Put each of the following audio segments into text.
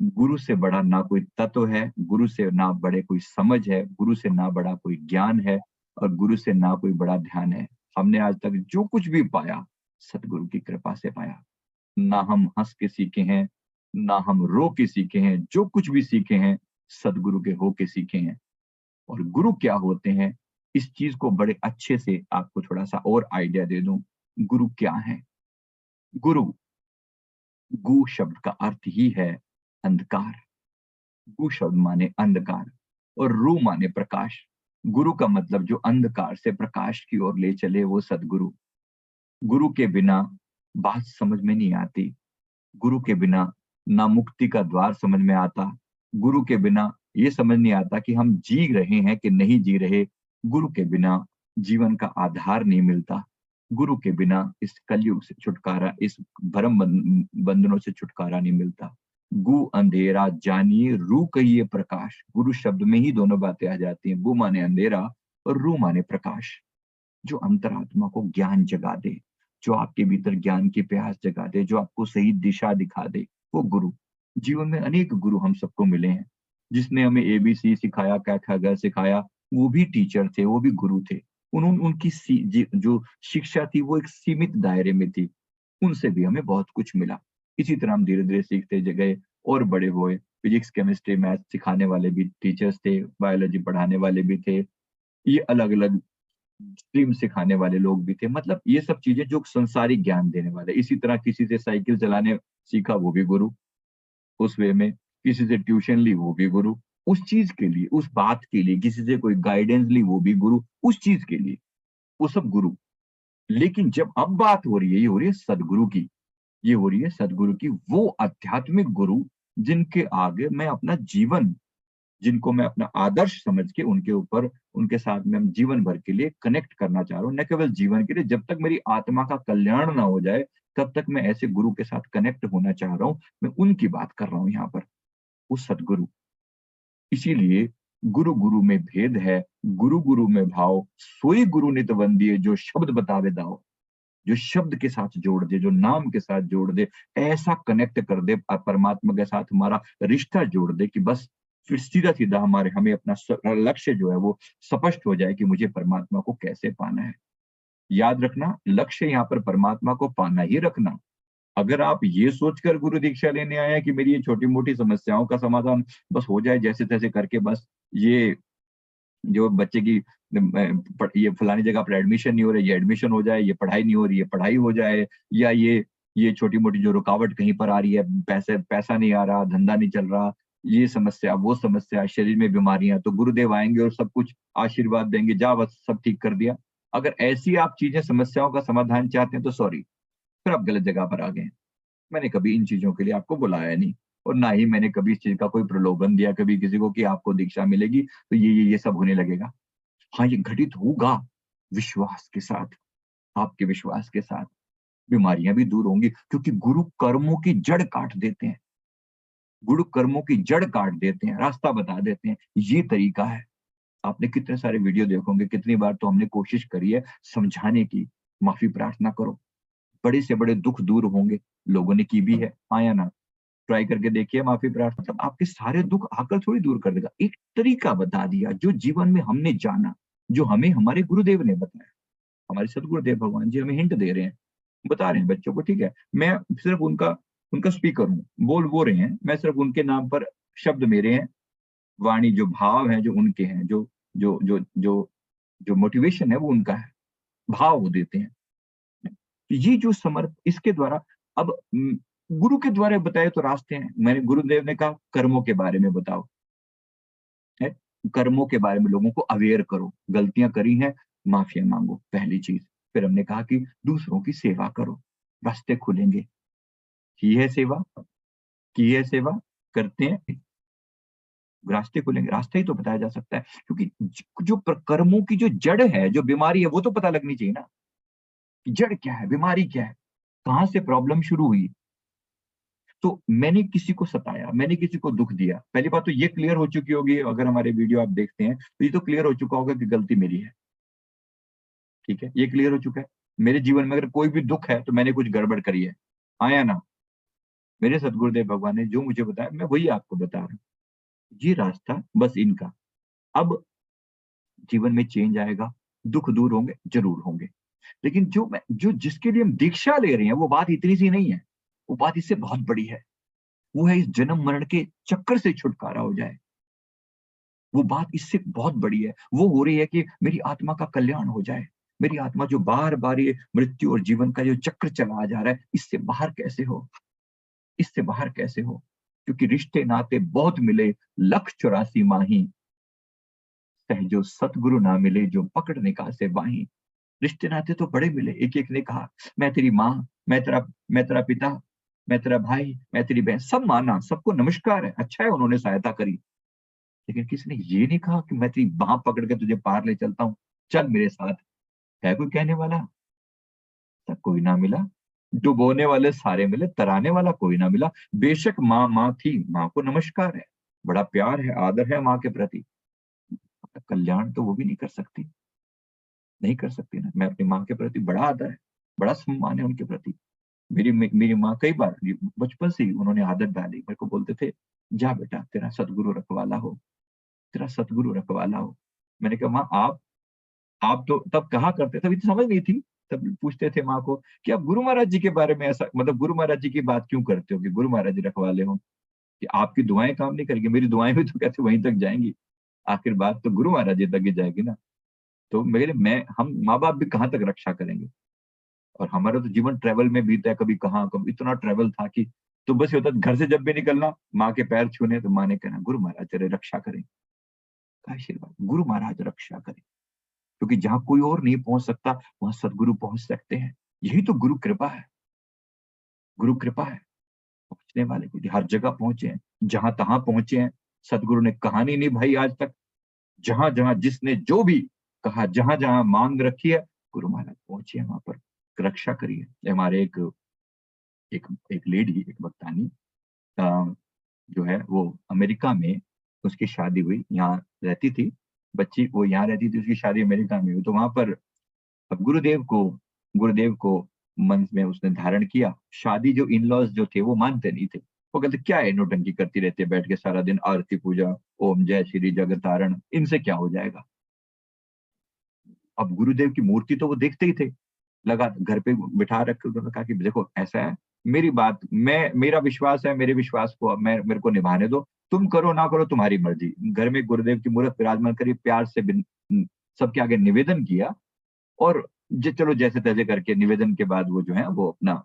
गुरु से बड़ा ना कोई तत्व है, गुरु से ना बड़े कोई समझ है, गुरु से ना बड़ा कोई ज्ञान है, और गुरु से ना कोई बड़ा ध्यान है। हमने आज तक जो कुछ भी पाया, सतगुरु की कृपा से पाया। ना हम हंस के सीखे हैं, ना हम रो के सीखे हैं, जो कुछ भी सीखे हैं सदगुरु के हो के सीखे हैं। और गुरु क्या होते हैं, इस चीज को बड़े अच्छे से आपको थोड़ा सा और आइडिया दे दूं। गुरु क्या है? गुरु, गु शब्द का अर्थ ही है अंधकार। गु शब्द माने अंधकार और रू माने प्रकाश। गुरु का मतलब जो अंधकार से प्रकाश की ओर ले चले, वो सदगुरु। गुरु के बिना बात समझ में नहीं आती। गुरु के बिना ना मुक्ति का द्वार समझ में आता। गुरु के बिना ये समझ नहीं आता कि हम जी रहे हैं कि नहीं जी रहे। गुरु के बिना जीवन का आधार नहीं मिलता। गुरु के बिना इस कलयुग से छुटकारा, इस भरम बंधनों से छुटकारा नहीं मिलता। गु अंधेरा जानिए, रू कहिए प्रकाश। गुरु शब्द में ही दोनों बातें आ जाती हैं। गु माने अंधेरा और रू माने प्रकाश। जो अंतरात्मा को ज्ञान जगा दे, जो आपके भीतर ज्ञान की प्यास जगा दे, जो आपको सही दिशा दिखा दे, वो गुरु। जीवन में अनेक गुरु हम सबको मिले हैं। जिसने हमें एबीसी सिखाया, क ख ग सिखाया, वो भी टीचर थे, वो भी गुरु थे। उन्होंने उनकी जो शिक्षा थी वो एक सीमित दायरे में थी। उनसे भी हमें बहुत कुछ मिला। इसी तरह हम धीरे धीरे सीखते गए और बड़े हुए। फिजिक्स केमिस्ट्री मैथ सिखाने वाले भी टीचर्स थे, बायोलॉजी पढ़ाने वाले भी थे, ये अलग अलग स्ट्रीम सिखाने वाले लोग भी थे। मतलब ये सब चीजें जो संसारिक ज्ञान देने वाले। इसी तरह किसी से साइकिल चलाने सीखा, वो भी गुरु। उस वे में किसी से ट्यूशन ली, वो भी गुरु। उस चीज के लिए, उस बात के लिए किसी से कोई गाइडेंस ली, वो भी गुरु। उस चीज के लिए वो सब गुरु। लेकिन जब अब बात हो रही है, ये हो रही है सदगुरु की। ये हो रही है सदगुरु की, वो आध्यात्मिक गुरु जिनके आगे मैं अपना जीवन, जिनको मैं अपना आदर्श समझ के उनके ऊपर, उनके साथ में हम जीवन भर के लिए कनेक्ट करना चाह रहा हूँ। न केवल जीवन के लिए, जब तक मेरी आत्मा का कल्याण ना हो जाए तब तक मैं ऐसे गुरु के साथ कनेक्ट होना चाह रहा हूँ। मैं उनकी बात कर रहा हूँ यहाँ पर, वो सदगुरु। इसीलिए गुरु गुरु में भेद है, गुरु गुरु में भाव, सोई गुरु नित वंदिए, जो शब्द बतावे दाओ। जो शब्द के साथ जोड़ दे, जो नाम के साथ जोड़ दे, ऐसा कनेक्ट कर दे परमात्मा के साथ, हमारा रिश्ता जोड़ दे कि बस फिर सीधा सीधा हमें अपना लक्ष्य जो है वो स्पष्ट हो जाए कि मुझे परमात्मा को कैसे पाना है। याद रखना, लक्ष्य यहाँ पर परमात्मा को पाना ही रखना। अगर आप ये सोचकर गुरु दीक्षा लेने आए हैं कि मेरी ये छोटी मोटी समस्याओं का समाधान बस हो जाए जैसे तैसे करके, बस ये जो बच्चे की ये फलानी जगह पर एडमिशन नहीं हो रहा है, ये एडमिशन हो जाए, ये पढ़ाई नहीं हो रही है, पढ़ाई हो जाए, या ये छोटी-मोटी जो रुकावट कहीं पर आ रही है, पैसा नहीं आ रहा, धंधा नहीं चल रहा, ये समस्या, वो समस्या, शरीर में बीमारियाँ, तो गुरुदेव आएँगे और सब कुछ आशीर्वाद देंगे, जा बस सब ठीक कर दिया। अगर ऐसी आप चीज़ें, समस्याओं का समाधान चाहते हैं तो सॉरी, फिर आप गलत जगह पर आ गए हैं। मैंने कभी इन चीज़ों के लिए आपको बुलाया नहीं, और ना ही मैंने कभी इस चीज़ का कोई प्रलोभन दिया कभी किसी को कि आपको दीक्षा मिलेगी, तो ये सब होने लगेगा। हाँ, ये घटित होगा विश्वास के साथ, आपके विश्वास के साथ। बीमारियाँ भी दूर होंगी, क्योंकि गुरु कर्मों की जड़ काट देते हैं। गुरु कर्मों की जड़ काट देते हैं, रास्ता बता देते हैं। ये तरीका है। आपने कितने सारे वीडियो देखोगे, कितनी बार तो हमने कोशिश करी है समझाने की, माफ़ी प्रार्थना करो। बड़े से बड़े दुःख दूर होंगे, लोगों ने की भी है, हाँ या ना? ट्राई करके देखिए माफ़ी प्रार्थना, मतलब आपके सारे दुःख आकर थोड़ी दूर कर देगा। एक तरीका बता दिया जो जीवन में हमने जाना, जो हमें हमारे गुरुदेव ने बताया। हमारे सदगुरुदेव भगवान जी हमें हिंट दे रहे हैं, बता रहे हैं बच्चों को, ठीक है। मैं सिर्फ उनका उनका स्पीकर हूँ, बोल वो रहे हैं, मैं सिर्फ उनके नाम पर, शब्द मेरे हैं, वाणी जो भाव हैं जो उनके हैं, जो जो जो जो जो मोटिवेशन है वो उनका है, भाव वो देते हैं। ये जो इसके द्वारा, अब गुरु के द्वारा बताए तो रास्ते हैं। मैंने, गुरुदेव ने कहा कर्मों के बारे में बताओ, है? कर्मों के बारे में लोगों को अवेयर करो, गलतियां करी हैं, माफिया मांगो, पहली चीज। फिर हमने कहा कि दूसरों की सेवा करो, रास्ते खुलेंगे। की है सेवा, की है सेवा, करते हैं, रास्ते खुलेंगे। रास्ते ही तो बताया जा सकता है, क्योंकि जो कर्मों की जो जड़ है, जो बीमारी है, वो तो पता लगनी चाहिए ना, कि जड़ क्या है, बीमारी क्या है, कहाँ से प्रॉब्लम शुरू हुई। तो मैंने किसी को सताया, मैंने किसी को दुःख दिया, पहली बात तो ये क्लियर हो चुकी होगी, अगर हमारे वीडियो आप देखते हैं, तो ये तो क्लियर हो चुका होगा कि गलती मेरी है, ठीक है? ये क्लियर हो चुका है। मेरे जीवन में अगर कोई भी दुःख है, तो मैंने कुछ गड़बड़ करी है। हाँ या ना? मेरे सदगुरुदेव भगवान ने जो मुझे बताया मैं वही आपको बता रहा हूँ। ये रास्ता बस इनका। अब जीवन में चेंज आएगा, दुःख दूर होंगे, ज़रूर होंगे। लेकिन जो जिसके लिए हम दीक्षा ले रहे हैं, वो बात इतनी सी नहीं है, वो बात इससे बहुत बड़ी है। वो है इस जन्म-मरण के चक्कर से छुटकारा हो जाए। वो बात इससे बहुत बड़ी है। वो हो रही है कि मेरी आत्मा का कल्याण हो जाए। मेरी आत्मा जो बार-बार ये मृत्यु और जीवन का जो चक्र चला जा रहा है, इससे बाहर कैसे हो? इससे बाहर कैसे हो? क्योंकि रिश्ते-नाते बहुत मिले, लख 84 माही, सहजो सतगुरु ना मिले, जो पकड़ निकासे बाहीं। रिश्ते-नाते तो बड़े मिले, एक-एक ने कहा, मैं तेरी माँ, मैं तेरा पिता, मैं तेरा भाई, मैं तेरी बहन, सब माना, सबको नमस्कार है, अच्छा है उन्होंने सहायता करी। लेकिन किसी ने ये नहीं कहा कि मैं तेरी बाँह पकड़ के तुझे पार ले चलता हूँ, चल मेरे साथ। है कोई कहने वाला? तब कोई ना मिला। डुबोने वाले सारे मिले, तराने वाला कोई ना मिला। बेशक माँ, माँ थी, माँ को नमस्कार है, बड़ा प्यार है, आदर है माँ के प्रति। कल्याण तो वो भी नहीं कर सकती, नहीं कर सकती ना। मैं अपनी माँ के प्रति बड़ा आदर है, बड़ा सम्मान है उनके प्रति। मेरी माँ कई बार बचपन से ही उन्होंने आदत डाली। मेरे को बोलते थे, "जा बेटा, तेरा सतगुरु रखवाला हो, तेरा सतगुरु रखवाला हो।" मैंने कहा, "माँ आप तो तब कहा करते थे, अभी तो समझ नहीं थी।" तब पूछते थे माँ को कि आप गुरु महाराज जी के बारे में ऐसा मतलब गुरु महाराज जी की बात क्यों करते हो कि गुरु महाराज जी रखवाले हों? कि आपकी दुआएँ काम नहीं करेंगी, मेरी दुआएँ भी तो कहते वहीं तक जाएँगी। आखिर बात तो गुरु महाराज जी तक ही जाएगी ना। तो मेरे मैं हम माँ-बाप भी कहाँ तक रक्षा करेंगे? और हमारा तो जीवन ट्रैवल में बीता है, कभी कहाँ, कभी इतना ट्रैवल था कि तो बस ये होता है घर से जब भी निकलना, माँ के पैर छूने तो माँ ने कहना, "गुरु महाराज तेरे रक्षा करें।" का आशीर्वाद, गुरु महाराज रक्षा करें। क्योंकि जहाँ कोई और नहीं पहुँच सकता, वहाँ सद्गुरु पहुँच सकते हैं। यही तो गुरु कृपा है, गुरु कृपा है। पहुँचने वाले को हर जगह पहुँचे हैं, जहाँ-तहाँ पहुँचे हैं। सद्गुरु ने कहानी निभाई आज तक, जहाँ-जहाँ जिसने जो भी कहा, जहाँ-जहाँ माँग रखी है, गुरु महाराज पहुँचे हैं वहाँ पर, रक्षा करी है। हमारे एक एक एक लेडी, एक भक्तानी जो है वो अमेरिका में उसकी शादी हुई, यहाँ रहती थी, बच्ची वो यहाँ रहती थी, उसकी शादी अमेरिका में हुई, तो वहाँ पर अब गुरुदेव को मन में उसने धारण किया। शादी जो इन-लॉज़ जो थे वो मानते नहीं थे। वो कहते क्या है नौटंकी करती रहती है बैठ के सारा दिन आरती पूजा, ओम जय श्री जगतारण, इनसे क्या हो जाएगा? अब गुरुदेव की मूर्ति तो वो देखते ही थे। लगा घर पे बिठा रखे उन्होंने कहा कि देखो ऐसा है, मेरी बात मैं मेरा विश्वास है, मेरे विश्वास को अब मैं मेरे को निभाने दो। तुम करो ना करो तुम्हारी मर्ज़ी। घर में गुरुदेव की मूरत विराजमान करी, प्यार से सबके आगे निवेदन किया और चलो जैसे-तैसे करके निवेदन के बाद वो जो है वो अपना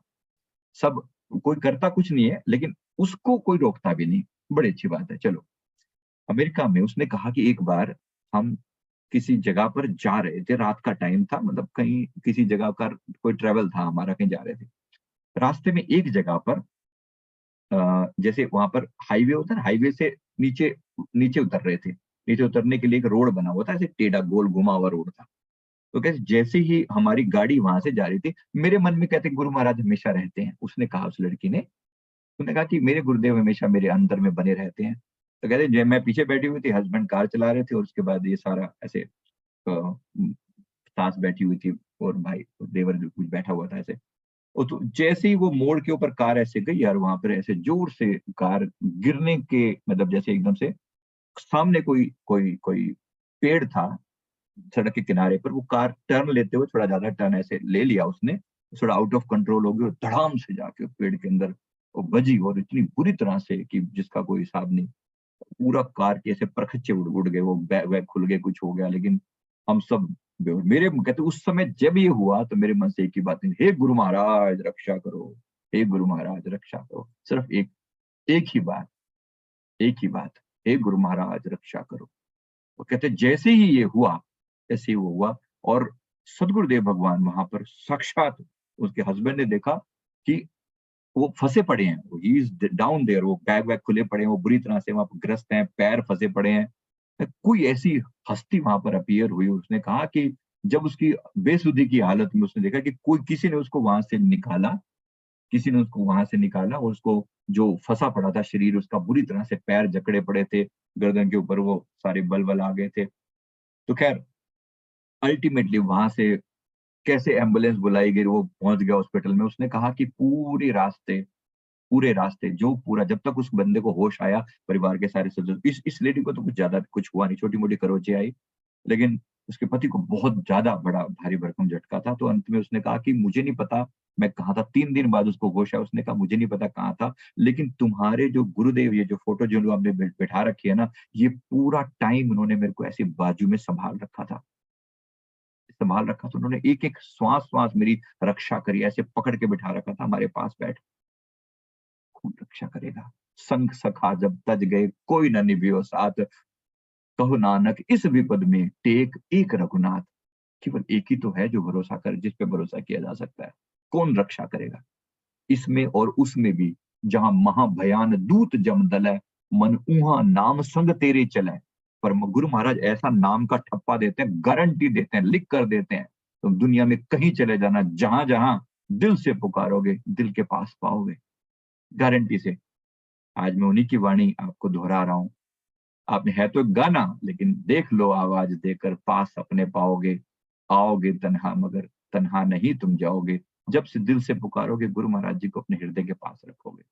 सब कोई करता कुछ नहीं है, लेकिन उसको कोई रोकता भी नहीं। बड़ी अच्छी बात है, चलो। अमेरिका में उसने कहा कि एक बार हम किसी जगह पर जा रहे थे, रात का टाइम था मतलब कहीं किसी जगह का कोई ट्रैवल था हमारा, कहीं जा रहे थे। रास्ते में एक जगह पर जैसे वहाँ पर हाईवे होता है ना, हाईवे से नीचे नीचे उतर रहे थे। नीचे उतरने के लिए एक रोड बना हुआ था, ऐसे टेढ़ा गोल घुमा हुआ रोड था। तो कहते जैसे ही हमारी गाड़ी वहाँ से जा रही थी, मेरे मन में कहते गुरु महाराज हमेशा रहते हैं। उसने कहा उस लड़की ने, उसने कहा कि मेरे गुरुदेव हमेशा मेरे अंदर में बने रहते हैं। तो कहते जे मैं पीछे बैठी हुई थी, हस्बैंड कार चला रहे थे और उसके बाद ये सारा ऐसे सास बैठी हुई थी और भाई देवर जो कुछ बैठा हुआ था ऐसे। और तो जैसे ही वो मोड़ के ऊपर कार ऐसे गई यार वहाँ पर ऐसे ज़ोर से कार गिरने के मतलब जैसे एकदम से सामने कोई कोई कोई पेड़ था सड़क के किनारे पर, वो कार टर्न लेते हुए थोड़ा ज़्यादा टर्न ऐसे ले लिया उसने, थोड़ा आउट ऑफ कंट्रोल हो गई और धड़ाम से जाके पेड़ के अंदर वो बजी और इतनी बुरी तरह से कि जिसका कोई हिसाब नहीं। पूरा कार के ऐसे परखच्चे उड़ उड़ गए, वो बैग वैग खुल गए, कुछ हो गया लेकिन हम सब मेरे कहते उस समय जब ये हुआ तो मेरे मन से एक ही बात निकली, हे गुरु महाराज रक्षा करो, हे गुरु महाराज रक्षा करो। सिर्फ एक ही बात, एक ही बात, हे गुरु महाराज रक्षा करो। वो कहते जैसे ही ये हुआ, तैसे ही वो हुआ और सद्गुरुदेव भगवान वहाँ पर साक्षात उसके हस्बैंड ने देखा कि वो फँसे पड़े हैं, ही इज़ ड डाउन देयर वो बैग-वैग खुले पड़े हैं, वो बुरी तरह से वहाँ पे ग्रस्त हैं, पैर फँसे पड़े हैं। कोई ऐसी हस्ती वहाँ पर अपीयर हुई, उसने कहा कि जब उसकी बेसुधी की हालत में उसने देखा कि कोई किसी ने उसको वहाँ से निकाला, किसी ने उसको वहाँ से निकाला और उसको जो फँसा पड़ा था शरीर उसका बुरी तरह से पैर जकड़े पड़े थे, गर्दन के ऊपर वो सारे बल-वल आ गए थे। तो ख़ैर अल्टीमेटली वहाँ से कैसे एम्बुलेंस बुलाई गई, वो पहुँच गया हॉस्पिटल में। उसने कहा कि पूरे रास्ते पूरे रास्ते जो पूरा, जब तक उस बंदे को होश आया, परिवार के सारे सदस्य, इस लेडी को तो कुछ ज्यादा कुछ हुआ नहीं, छोटी मोटी खरोंचे आई, लेकिन उसके पति को बहुत ज्यादा बड़ा भारी भरकम झटका था। तो अंत में उसने कहा कि मुझे नहीं पता मैं कहाँ था। 3 दिन बाद उसको होश आया, उसने कहा मुझे नहीं पता कहाँ था, लेकिन तुम्हारे जो गुरुदेव, ये जो फोटो जो आपने बैठा रखी है ना, ये पूरा टाइम उन्होंने मेरे को ऐसे बाजू में संभाल रखा था। उन्होंने एक एक श्वास श्वास मेरी रक्षा करी, ऐसे पकड़ के बिठा रखा था हमारे पास बैठ। खूब रक्षा करेगा। संग सखा जब तज गए, कोई न निभियो साथ, कहो नानक इस विपद में टेक एक रघुनाथ। केवल एक ही तो है जो भरोसा कर, जिस पे भरोसा किया जा सकता है। कौन रक्षा करेगा इसमें और उसमें भी, जहां महाभयान दूत जम दलै, मन ऊहा नाम संग तेरे चले। पर गुरु महाराज ऐसा नाम का ठप्पा देते हैं, गारंटी देते हैं, लिख कर देते हैं, तुम दुनिया में कहीं चले जाना, जहां जहां दिल से पुकारोगे दिल के पास पाओगे, गारंटी से। आज मैं उन्हीं की वाणी आपको दोहरा रहा हूं। आपने, है तो गाना, लेकिन देख लो आवाज देकर पास अपने पाओगे। आओगे तन्हा मगर तन्हा नहीं तुम जाओगे, जब से दिल से पुकारोगे गुरु महाराज जी को अपने हृदय के पास रखोगे।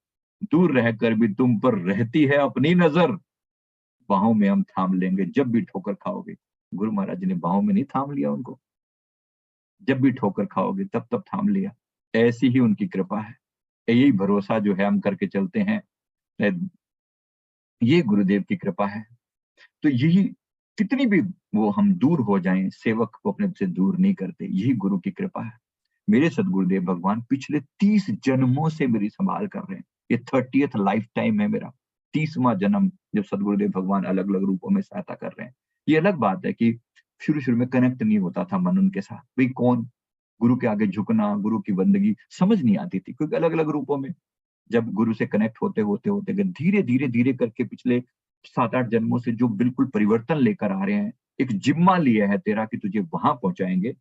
दूर रहकर भी तुम पर रहती है अपनी नजर, बाहों में हम थाम लेंगे जब भी ठोकर खाओगे। गुरु महाराज जी ने बाहों में नहीं थाम लिया उनको, जब भी ठोकर खाओगे तब तब थाम लिया। ऐसी ही उनकी कृपा है, यही भरोसा जो है हम करके चलते हैं, ये गुरुदेव की कृपा है। तो यही, कितनी भी वो हम दूर हो जाएं, सेवक को अपने से दूर नहीं करते, यही गुरु की कृपा है। मेरे सदगुरुदेव भगवान पिछले 30 जन्मों से मेरी संभाल कर रहे हैं। ये 30th लाइफ टाइम है मेरा, 30वां जन्म जब सदगुरुदेव भगवान अलग अलग रूपों में सहायता कर रहे हैं। ये अलग बात है कि शुरू शुरू में कनेक्ट नहीं होता था मन उनके साथ, भाई कौन गुरु के आगे झुकना, गुरु की बंदगी समझ नहीं आती थी, क्योंकि अलग अलग रूपों में जब गुरु से कनेक्ट होते होते होते गए, धीरे धीरे धीरे करके पिछले 7-8 जन्मों से जो बिल्कुल परिवर्तन लेकर आ रहे हैं। एक जिम्मा लिया है तेरा कि तुझे वहां पहुंचाएंगे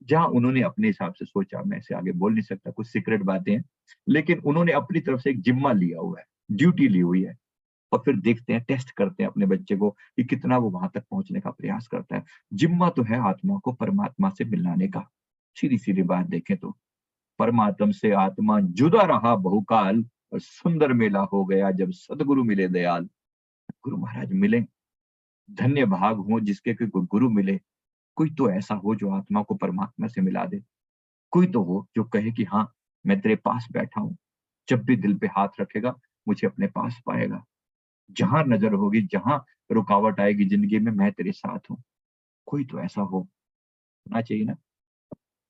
जहां उन्होंने अपने हिसाब से सोचा। मैं इसे आगे बोल नहीं सकता, कुछ सीक्रेट बातें हैं, लेकिन उन्होंने अपनी तरफ से एक जिम्मा लिया हुआ है, ड्यूटी ली हुई है। और फिर देखते हैं, टेस्ट करते हैं अपने बच्चे को कि कितना वो वहां तक पहुंचने का प्रयास करता है। जिम्मा तो है आत्मा को परमात्मा से मिलाने का। सीधी सीधी बात देखें तो परमात्म से आत्मा जुदा रहा बहुकाल, और सुंदर मेला हो गया जब सदगुरु मिले दयाल। गुरु महाराज मिले, धन्य भाग हो जिसके कोई गुरु मिले। कोई तो ऐसा हो जो आत्मा को परमात्मा से मिला दे, कोई तो हो जो कहे कि हाँ, मैं तेरे पास बैठा हूं, जब भी दिल पे हाथ रखेगा मुझे अपने पास पाएगा। जहां नजर होगी, जहां रुकावट आएगी जिंदगी में, मैं तेरे साथ हूं। कोई तो ऐसा होना चाहिए ना,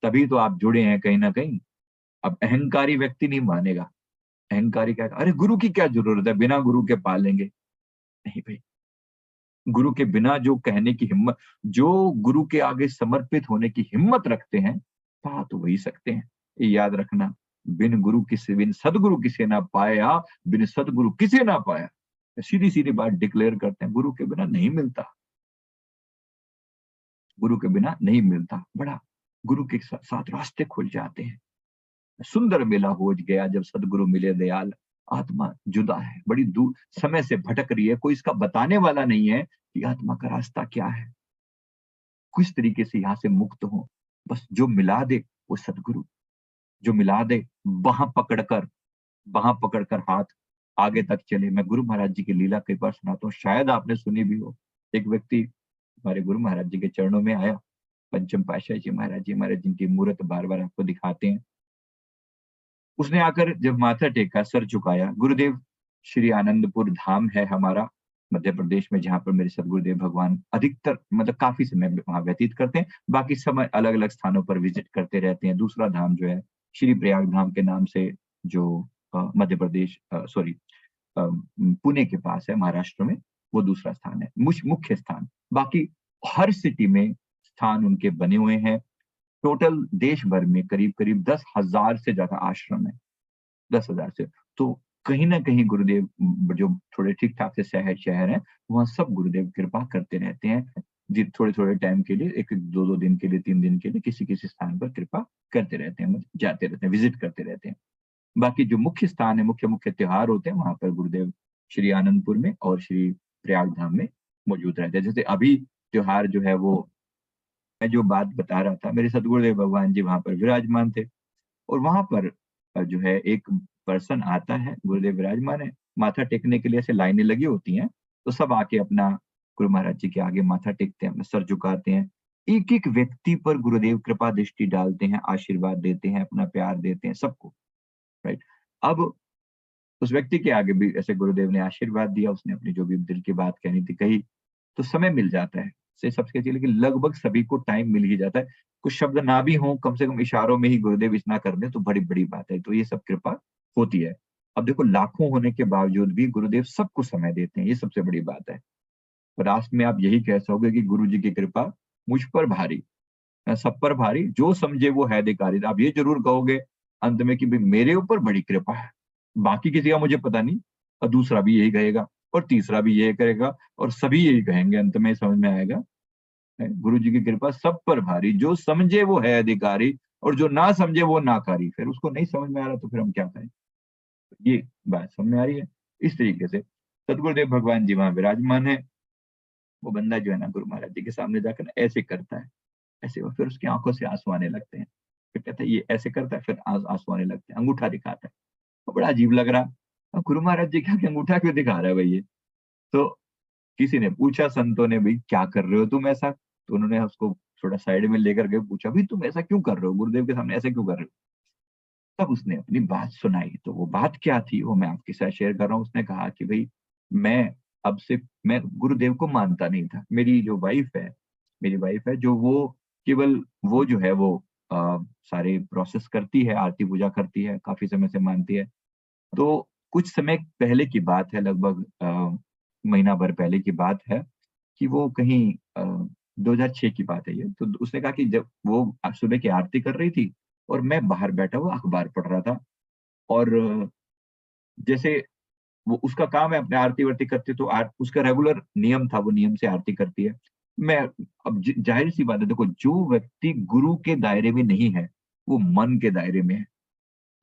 तभी तो आप जुड़े हैं कहीं ना कहीं। अब अहंकारी व्यक्ति नहीं मानेगा। अहंकारी क्या, अरे गुरु की क्या जरूरत है, बिना गुरु के पालेंगे। नहीं भाई, गुरु के बिना जो कहने की हिम्मत, जो गुरु के आगे समर्पित होने की हिम्मत रखते हैं, पा तो वही सकते हैं। ये याद रखना, बिन सदगुरु किसे ना पाया, बिन सदगुरु किसे ना पाया। सीधी सीधी बात डिक्लेयर करते हैं, गुरु के बिना नहीं मिलता, गुरु के बिना नहीं मिलता। बड़ा गुरु के साथ रास्ते खुल जाते हैं। सुंदर मेला हो गया जब सदगुरु मिले दयाल। आत्मा जुदा है, बड़ी दूर समय से भटक रही है, कोई इसका बताने वाला नहीं है कि आत्मा का रास्ता क्या है, किस तरीके से यहाँ से मुक्त हो। बस जो मिला दे वो सदगुरु, जो मिला दे, बाह पकड़कर, बाह पकड़कर हाथ आगे तक चले। मैं गुरु महाराज जी की लीला कई बार सुनाता हूँ, शायद आपने सुनी भी हो। एक व्यक्ति हमारे गुरु महाराज जी के चरणों में आया, पंचम पातशाही जी महाराज जिनकी मूर्त बार बार आपको दिखाते हैं। उसने आकर जब माथा टेका, सर झुकाया, गुरुदेव, श्री आनंदपुर धाम है हमारा मध्य प्रदेश में, जहाँ पर मेरे सदगुरुदेव भगवान अधिकतर मतलब काफी समय वहां व्यतीत करते हैं। बाकी समय अलग अलग स्थानों पर विजिट करते रहते हैं। दूसरा धाम जो है श्री प्रयाग धाम के नाम से, जो मध्य प्रदेश सॉरी पुणे के पास है महाराष्ट्र में, वो दूसरा स्थान है, मुख्य स्थान। बाकी हर सिटी में स्थान उनके बने हुए हैं। टोटल देश भर में करीब करीब 10,000 से ज्यादा आश्रम है, 10,000 से। तो कहीं ना कहीं गुरुदेव जो थोड़े ठीक ठाक से शहर शहर है, वहां सब गुरुदेव कृपा करते रहते हैं जी। थोड़े थोड़े टाइम के लिए, एक दो दो दिन के लिए, 3 दिन के लिए किसी किसी स्थान पर कृपा करते रहते हैं, मतलब जाते रहते हैं, विजिट करते रहते हैं। बाकी जो मुख्य स्थान है, मुख्य मुख्य त्योहार होते हैं, वहां पर गुरुदेव श्री आनंदपुर में और श्री प्रयाग धाम में मौजूद रहते हैं। जैसे अभी त्योहार जो है वो, मैं जो बात बता रहा था, मेरे सदगुरुदेव भगवान जी वहां पर विराजमान थे। और वहां पर जो है एक पर्सन आता है, गुरुदेव विराजमान है, माथा टेकने के लिए ऐसे लाइनें लगी होती हैं, तो सब आके अपना गुरु महाराज जी के आगे माथा टेकते हैं, अपना सर झुकाते हैं। एक-एक व्यक्ति पर गुरुदेव कृपा दृष्टि डालते हैं, आशीर्वाद देते हैं, अपना प्यार देते हैं सबको, राइट? अब उस व्यक्ति के आगे भी ऐसे गुरुदेव ने आशीर्वाद दिया, उसने अपनी जो भी दिल की बात कहनी थी कही, तो समय मिल जाता है। से सबसे कहती है, लेकिन लगभग सभी को टाइम मिल ही जाता है। कुछ शब्द ना भी हों, कम से कम इशारों में ही गुरुदेव इतना कर दें तो बड़ी-बड़ी बात है। तो ये सब कृपा होती है। अब देखो लाखों होने के बावजूद भी गुरुदेव सबको समय देते हैं, ये सबसे बड़ी बात है। और लास्ट में आप यही कह सकोगे कि गुरु जी की कृपा मुझ पर भारी, सब पर भारी, जो समझे वो है अधिकारी। आप ये ज़रूर कहोगे अंत में कि भई मेरे ऊपर बड़ी कृपा है, बाकी किसी का मुझे पता नहीं, और दूसरा भी यही कहेगा और तीसरा भी यही कहेगा और सभी यही कहेंगे, अंत में समझ में आएगा, गुरु जी की कृपा सब पर भारी, जो समझे वो है अधिकारी और जो ना समझे वो नाकारी। फिर उसको नहीं समझ में आ रहा तो फिर हम क्या करें? ये बात समझ में आ रही है? इस तरीके से सद्गुरुदेव भगवान जी वहाँ विराजमान है। वो बंदा जो है ना गुरु महाराज जी के सामने जाकर ना ऐसे करता है, ऐसे, और फिर उसकी आँखों से आँसू आने लगते हैं। फिर कहता है ये ऐसे करता है, फिर आँसू आने लगते हैं, अंगूठा दिखाता है। तो बड़ा अजीब लग रहा। गुरु महाराज जी क्या, कि अंगूठा क्यों दिखा रहा है भई ये? तो किसी ने पूछा संतों ने, भई क्या कर रहे हो तुम ऐसा? तो उन्होंने उसको थोड़ा साइड में लेकर के पूछा, भई तुम ऐसा क्यों कर रहे हो? गुरुदेव के सामने ऐसा क्यों कर रहे हो? तब उसने अपनी बात सुनाई। तो वो बात क्या थी वो मैं आपके साथ शेयर कर रहा हूँ। उसने कहा कि भई मैं अब से, मैं गुरुदेव को मानता नहीं था। मेरी वाइफ़ है जो वो केवल वो जो है वो सारे प्रोसेस करती है, आरती पूजा करती है, काफ़ी समय से मानती है। तो कुछ समय पहले की बात है, लगभग महीना भर पहले की बात है कि वो कहीं 2006 की बात है ये। तो उसने कहा कि जब वो सुबह की आरती कर रही थी और मैं बाहर बैठा हुआ अखबार पढ़ रहा था, और जैसे वो उसका काम है अपने आरती-वारती करती है, तो उसका रेगुलर नियम था, वो नियम से आरती करती है। मैं अब ज़ाहिर-सी बात है, देखो जो व्यक्ति गुरु के दायरे में नहीं है, वो मन के दायरे में है।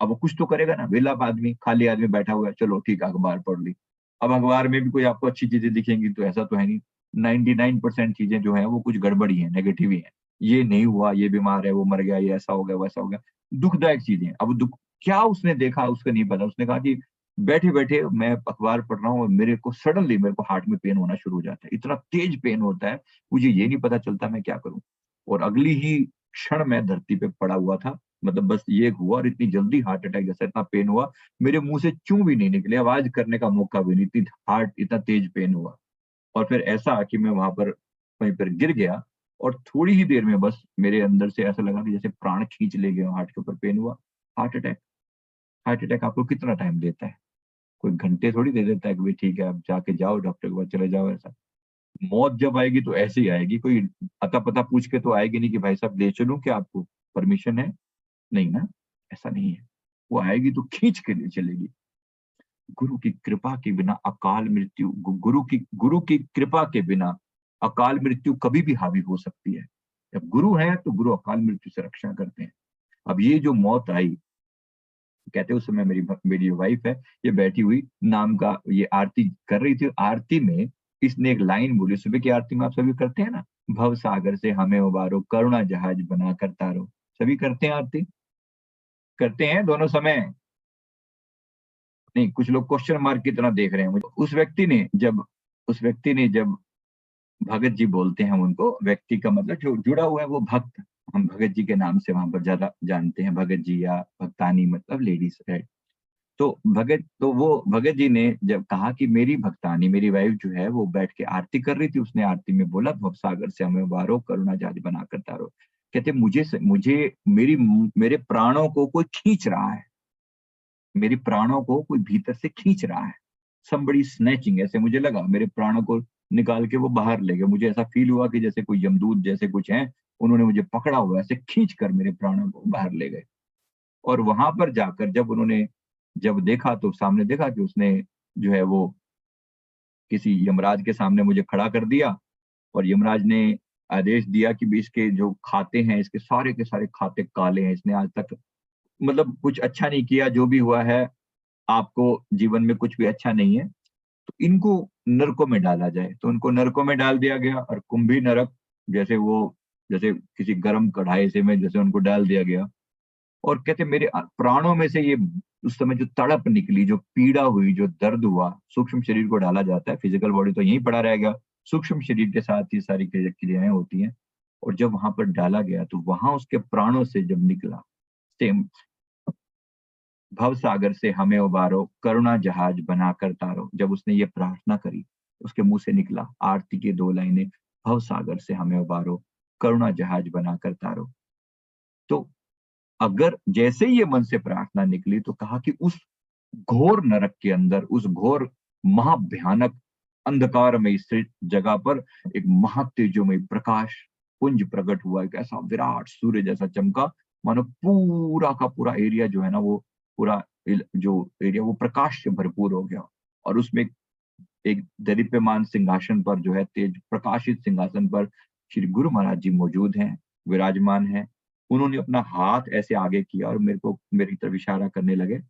अब वो कुछ तो करेगा ना, वेला आदमी, खाली आदमी बैठा हुआ है, चलो ठीक है अखबार पढ़ ली। अब अखबार में भी कोई आपको अच्छी चीज़ें दिखेंगी तो ऐसा तो है नहीं। 99% चीज़ें जो हैं वो कुछ गड़बड़ ही हैं, नेगेटिव ही हैं। ये नहीं हुआ, ये बीमार है, वो मर गया, ये ऐसा हो गया, वैसा हो गया। दुखदायक चीज़ें हैं। अब दुःख क्या उसने देखा उसको नहीं पता। उसने कहा कि बैठे-बैठे मैं अखबार पढ़ रहा हूँ और मेरे को सडनली मेरे को हार्ट में पेन होना शुरू हो जाता है। इतना तेज़ पेन होता है, मुझे ये नहीं पता चलता मैं क्या करूँ? और अगली ही क्षण मैं धरती पे पड़ा हुआ था। मतलब बस ये हुआ और इतनी जल्दी हार्ट अटैक जैसा इतना पेन हुआ, मेरे मुँह से च्यूँ भी नहीं निकले, आवाज़ करने का मौका भी नहीं, इतनी हार्ट इतना तेज़ पेन हुआ। और फिर ऐसा कि मैं वहाँ पर वहीं पर गिर गया और थोड़ी ही देर में बस मेरे अंदर से ऐसा लगा कि जैसे प्राण खींच ले गए हों, हार्ट के ऊपर पेन हुआ, हार्ट अटैक। हार्ट अटैक आपको कितना टाइम देता है? कोई घंटे थोड़ी दे देता है कि भई ठीक है, अब जाके जाओ डॉक्टर के पास चले जाओ ऐसा। मौत जब आएगी तो ऐसे ही आएगी, कोई अता-पता पूछ के तो आएगी नहीं कि भाई साहब ले चलूँ क्या आपको? परमिशन है? नहीं ना, ऐसा नहीं है। वो आएगी तो खींच के ले चलेगी। गुरु की कृपा के बिना अकाल मृत्यु, गुरु की कृपा के बिना अकाल मृत्यु कभी भी हावी हो सकती है। जब गुरु हैं तो गुरु अकाल मृत्यु से रक्षा करते हैं। अब ये जो मौत आई, कहते हैं उस समय मेरी वाइफ है, ये बैठी हुई नाम का ये आरती कर रही थी। आरती में इसने एक लाइन बोली, सुबह की आरती में आप सभी करते हैं ना, भव सागर से हमें उबारो, करुणा जहाज बना कर तारो। सभी करते हैं आरती? करते हैं दोनों समय? नहीं, कुछ लोग क्वेश्चन मार्क की तरह देख रहे हैं मुझे। उस व्यक्ति ने जब भगत जी बोलते हैं हम उनको, व्यक्ति का मतलब जो जुड़ा हुआ है वो भक्त, हम भगत जी के नाम से वहाँ पर ज़्यादा जानते हैं, भगत जी या भक्तानी मतलब लेडीज़, राइट? तो वो भगत जी ने जब कहा कि मेरी भक्तानी, मेरी वाइफ जो है वो बैठ के आरती कर रही थी, उसने आरती में बोला भवसागर से हमें उबारो, करुणा जहाज बनाकर तारो। कहते मुझे मेरे प्राणों को कोई खींच रहा है। मेरे प्राणों को कोई भीतर से खींच रहा है। समबडी स्नैचिंग, ऐसे मुझे लगा मेरे प्राणों को निकाल के वो बाहर ले गए। मुझे ऐसा फ़ील हुआ कि जैसे कोई यमदूत जैसे कुछ हैं, उन्होंने मुझे पकड़ा हुआ है, ऐसे खींच कर मेरे प्राणों को बाहर ले गए। और वहाँ पर जाकर जब देखा तो सामने देखा कि उसने जो है वो किसी यमराज के सामने मुझे खड़ा कर दिया और यमराज ने आदेश दिया कि भी इसके जो खाते हैं, इसके सारे के सारे खाते काले हैं। इसने आज तक मतलब कुछ अच्छा नहीं किया, जो भी हुआ है आपको जीवन में कुछ भी अच्छा नहीं है, तो इनको नरकों में डाला जाए। तो उनको नरकों में डाल दिया गया और कुंभी नरक, जैसे वो जैसे किसी गरम कढ़ाई से में जैसे उनको डाल दिया गया। और कहते मेरे प्राणों में से ये उस समय जो तड़प निकली, जो पीड़ा हुई, जो दर्द हुआ, सूक्ष्म शरीर को डाला जाता है, फिजिकल बॉडी तो यहीं पड़ा रह गया, सूक्ष्म शरीर के साथ ही सारी क्रियाएं होती हैं। और जब वहां पर डाला गया तो वहां उसके प्राणों से जब निकला, सेम, भव सागर से हमें उबारो, करुणा जहाज बनाकर तारो, जब उसने ये प्रार्थना करी, उसके मुंह से निकला आरती की 2 लाइनें, भव सागर से हमें उबारो, करुणा जहाज बनाकर तारो। तो अगर जैसे ही ये मन से प्रार्थना निकली तो कहा कि उस घोर नरक के अंदर, उस घोर महाभयानक अंधकारमय इस जगह पर एक महातेजोमय प्रकाश पुंज प्रकट हुआ, एक ऐसा विराट सूर्य जैसा चमका, मानो पूरा का पूरा एरिया जो है ना, वो पूरा जो एरिया वो प्रकाश से भरपूर हो गया। और उसमें एक दीप्यमान सिंहासन पर जो है, तेज प्रकाशित सिंहासन पर श्री गुरु महाराज जी मौजूद हैं, विराजमान हैं। उन्होंने अपना हाथ ऐसे आगे किया और मेरे को मेरी तरफ इशारा करने लगे,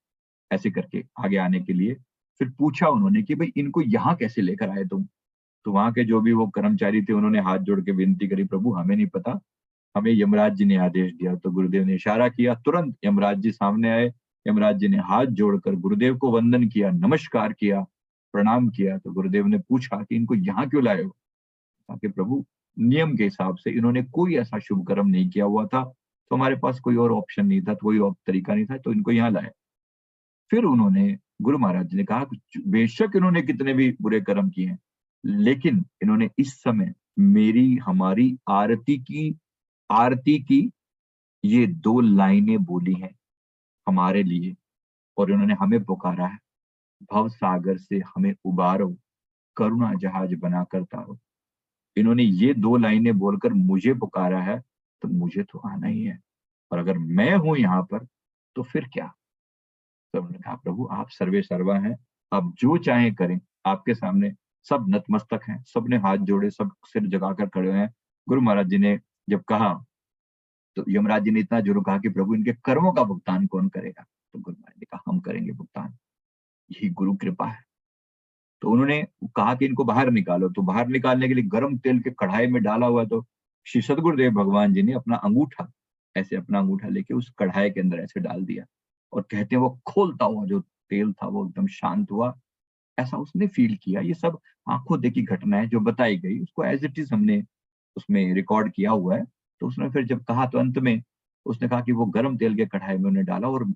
ऐसे करके आगे आने के लिए। फिर पूछा उन्होंने कि भाई इनको यहाँ कैसे लेकर आए तुम? तो वहां के जो भी वो कर्मचारी थे उन्होंने हाथ जोड़ के विनती करी, प्रभु हमें नहीं पता, हमें यमराज जी ने आदेश दिया। तो गुरुदेव ने इशारा किया, तुरंत यमराज जी सामने आए। यमराज जी ने हाथ जोड़कर गुरुदेव को वंदन किया, नमस्कार किया, प्रणाम किया। तो गुरुदेव ने पूछा कि इनको यहाँ क्यों लाए हो? ताकि प्रभु नियम के हिसाब से इन्होंने कोई ऐसा शुभ कर्म नहीं किया हुआ था, तो हमारे पास कोई और ऑप्शन नहीं था, कोई और तरीका नहीं था, तो इनको यहाँ लाए। फिर उन्होंने, गुरु महाराज जी ने कहा बेशक इन्होंने कितने भी बुरे कर्म किए हैं, लेकिन इन्होंने इस समय मेरी हमारी आरती की ये 2 लाइनें बोली हैं हमारे लिए, और इन्होंने हमें पुकारा है, भव सागर से हमें उबारो, करुणा जहाज बनाकर तारो। इन्होंने ये 2 लाइनें बोलकर मुझे पुकारा है, तो मुझे तो आना ही है। और अगर मैं हूं यहाँ पर तो फिर क्या? तो उन्होंने कहा, प्रभु आप सर्वे सर्वा हैं, आप जो चाहें करें, आपके सामने सब नतमस्तक हैं, सबने हाथ जोड़े, सब सिर झुकाकर खड़े हैं। गुरु महाराज जी ने जब कहा तो यमराज जी ने इतना जोर कहा कि प्रभु इनके कर्मों का भुगतान कौन करेगा? तो गुरु महाराज ने कहा हम करेंगे भुगतान, यही गुरु कृपा है। तो उन्होंने कहा कि इनको बाहर निकालो। तो बाहर निकालने के लिए गर्म तेल के कढ़ाई में डाला हुआ, तो श्री सदगुरुदेव भगवान जी ने अपना अंगूठा, ऐसे अपना अंगूठा लेके उस कढ़ाई के अंदर ऐसे डाल दिया, और कहते हैं वो खोलता हुआ जो तेल था वो एकदम शांत हुआ। ऐसा उसने फील किया। ये सब आंखों देखी घटनाएं जो बताई गई, उसको एज इट इज हमने उसमें रिकॉर्ड किया हुआ है। तो उसने फिर जब कहा तो अंत में उसने कहा कि वो गर्म तेल के कढ़ाई में उन्हें डाला और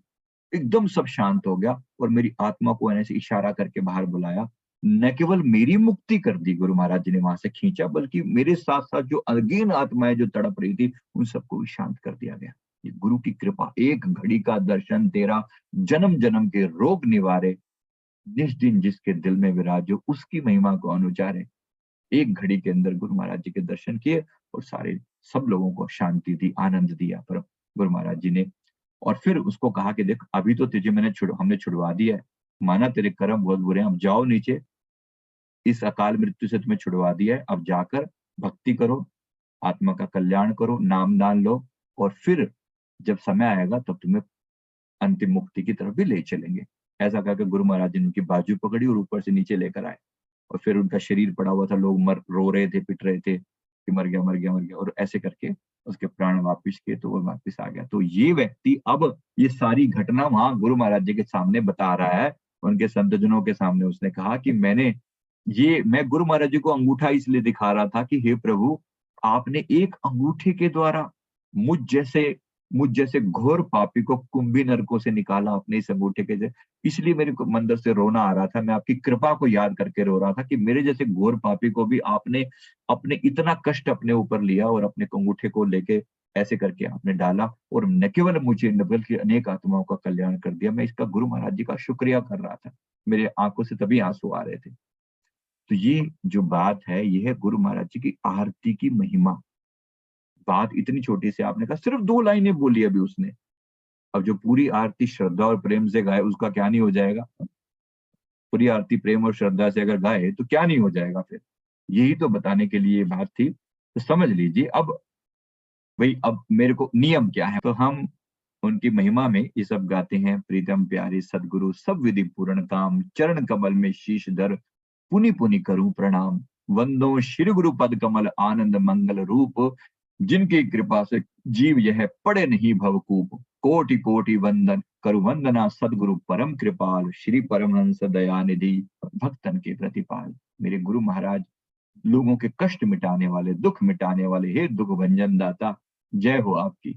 एकदम सब शांत हो गया, और मेरी आत्मा को ऐसे इशारा करके बाहर बुलाया। न केवल मेरी मुक्ति कर दी गुरु महाराज जी ने वहां से खींचा, बल्कि मेरे साथ साथ जो अनगिन आत्माएं जो तड़प रही थी उन सबको भी शांत कर दिया गया। ये गुरु की कृपा, एक घड़ी का दर्शन तेरा, जन्म जन्म के रोग निवारे, जिस दिन जिसके दिल में विराजो, उसकी महिमा को अनुचारे। एक घड़ी के अंदर गुरु महाराज जी के दर्शन किए और सारे सब लोगों को शांति दी, आनंद दिया पर गुरु महाराज जी ने। और फिर उसको कहा कि देख अभी तो तुझे हमने छुड़वा दिया है, माना तेरे कर्म बहुत बुरे हैं, अब जाओ नीचे, इस अकाल मृत्यु से तुम्हें छुड़वा दिया है, अब जाकर भक्ति करो, आत्मा का कल्याण करो, नाम दान लो, और फिर जब समय आएगा तब तुम्हें अंतिम मुक्ति की तरफ भी ले चलेंगे। ऐसा कहकर गुरु महाराज जी ने उनकी बाजू पकड़ी और ऊपर से नीचे लेकर आए। और फिर उनका शरीर पड़ा हुआ था, लोग रो रहे थे, पिट रहे थे कि मर गया मर गया मर गया, और ऐसे करके उसके प्राण वापिस किए तो वो वापिस आ गया। तो ये व्यक्ति अब ये सारी घटना वहां गुरु महाराज जी के सामने बता रहा है, उनके संतजनों के सामने। उसने कहा कि मैं गुरु महाराज जी को अंगूठा इसलिए दिखा रहा था कि हे प्रभु, आपने एक अंगूठे के द्वारा मुझ जैसे मुझ जैसे घोर पापी को कुंभी नरकों से निकाला अपने इस अंगूठे के जरिए। इसलिए मेरे को मंदिर से रोना आ रहा था, मैं आपकी कृपा को याद करके रो रहा था कि मेरे जैसे घोर पापी को भी आपने अपने इतना कष्ट अपने ऊपर लिया और अपने अंगूठे को लेके ऐसे करके आपने डाला, और न केवल मुझे न बल्कि अनेक आत्माओं का कल्याण कर दिया। मैं इसका गुरु महाराज जी का शुक्रिया कर रहा था, मेरे आंखों से तभी आंसू आ रहे थे। तो ये जो बात है, ये है गुरु महाराज जी की आरती की महिमा। बात इतनी छोटी सी आपने कहा, सिर्फ 2 लाइनें बोली अभी उसने। अब जो पूरी आरती श्रद्धा और प्रेम से गाए उसका क्या नहीं हो जाएगा? पूरी आरती प्रेम और श्रद्धा से अगर गाए तो क्या नहीं हो जाएगा फिर? यही तो बताने के लिए ये बात थी। तो समझ लीजिए अब भाई, अब मेरे को नियम क्या है, तो हम उनकी महिमा में ये सब गाते हैं। प्रीतम प्यारी सदगुरु सब विधि पूर्ण काम, चरण कमल में शीश धर, पुनि पुनि करूं प्रणाम। वंदो श्री गुरु पद कमल आनंद मंगल रूप, जिनकी कृपा से जीव यह पड़े नहीं भवकूप। कोटि कोटि वंदन करु वंदना सदगुरु परम कृपाल, श्री परमहंस दयानिधि भक्तन के प्रतिपाल। मेरे गुरु महाराज लोगों के कष्ट मिटाने वाले, दुख मिटाने वाले, हे दुख भंजन दाता, जय हो आपकी।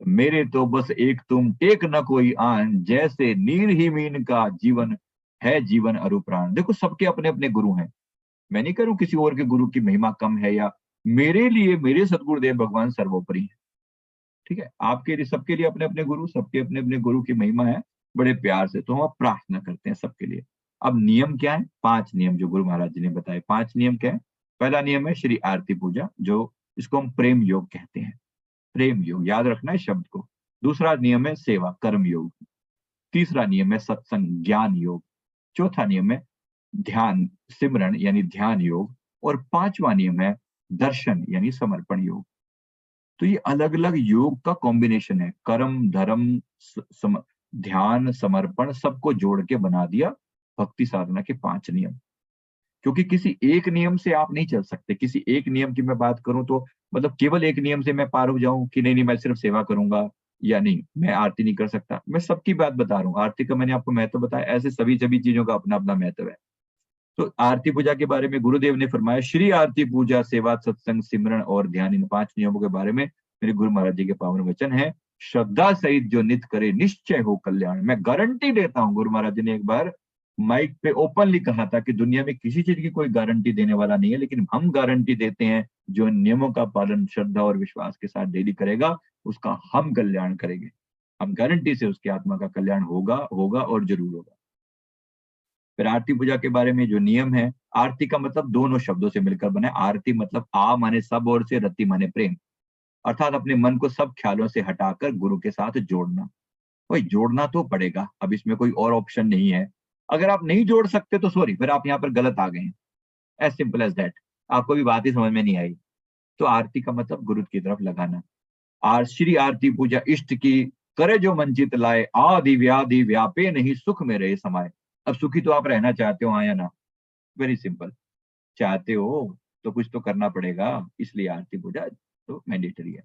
मेरे तो बस एक तुम, टेक न कोई आन, जैसे नीर ही मीन का जीवन है, जीवन अरु प्राण। देखो सबके अपने अपने गुरु हैं, मैं नहीं करूं किसी और के गुरु की महिमा कम है, या मेरे लिए मेरे सतगुरुदेव भगवान सर्वोपरि है। ठीक है, आपके लिए, सबके लिए अपने अपने गुरु, सबके अपने अपने गुरु की महिमा है, बड़े प्यार से तो हम अब प्रार्थना करते हैं सबके लिए। अब नियम क्या है? 5 नियम जो गुरु महाराज जी ने बताए। 5 नियम क्या है? पहला नियम है श्री आरती पूजा, जो इसको हम प्रेम योग कहते हैं। प्रेम योग, याद रखना है शब्द को। दूसरा नियम है सेवा, कर्म योग। तीसरा नियम है सत्संग, ज्ञान योग। चौथा नियम है ध्यान, सिमरन यानी ध्यान योग। और पांचवा नियम है दर्शन यानी समर्पण योग। तो ये अलग अलग योग का कॉम्बिनेशन है, कर्म धर्म ध्यान समर्पण सबको जोड़ के बना दिया भक्ति साधना के 5 नियम। क्योंकि किसी एक नियम से आप नहीं चल सकते। किसी एक नियम की मैं बात करूं तो मतलब केवल एक नियम से मैं पार हो जाऊं कि नहीं नहीं मैं सिर्फ सेवा करूंगा, या नहीं मैं आरती नहीं कर सकता। मैं सबकी बात बता रहा हूँ, आरती का मैंने आपको महत्व बताया, ऐसे सभी सभी चीजों का अपना अपना महत्व है। तो आरती पूजा के बारे में गुरुदेव ने फरमाया, श्री आरती पूजा सेवा सत्संग सिमरन और ध्यान, इन 5 नियमों के बारे में मेरे गुरु महाराज जी के पावन वचन है। श्रद्धा सहित जो नित करे निश्चय हो कल्याण। मैं गारंटी देता हूँ, गुरु महाराज जी ने एक बार माइक पे ओपनली कहा था कि दुनिया में किसी चीज की कोई गारंटी देने वाला नहीं है, लेकिन हम गारंटी देते हैं जो नियमों का पालन श्रद्धा और विश्वास के साथ डेली करेगा उसका हम कल्याण करेंगे। हम गारंटी से उसकी आत्मा का कल्याण होगा होगा और जरूर होगा। फिर आरती पूजा के बारे में जो नियम है, आरती का मतलब दोनों शब्दों से मिलकर बना है। आरती मतलब आ माने सब और से, रति माने प्रेम, अर्थात अपने मन को सब ख्यालों से हटाकर गुरु के साथ जोड़ना। भाई जोड़ना तो पड़ेगा, अब इसमें कोई और ऑप्शन नहीं है। अगर आप नहीं जोड़ सकते तो सॉरी, फिर आप यहाँ पर गलत आ गए हैं। As simple as that. आपको भी बात ही समझ में नहीं आई। तो आरती का मतलब गुरु की तरफ लगाना। श्री आरती पूजा इष्ट की, करे जो मंचित लाए, आदि व्याधि व्यापे नहीं, सुख में रहे समाये। अब सुखी तो आप रहना चाहते हो, हाँ या ना? Very simple. चाहते हो तो कुछ तो करना पड़ेगा, इसलिए आरती पूजा तो मैंडेटरी है।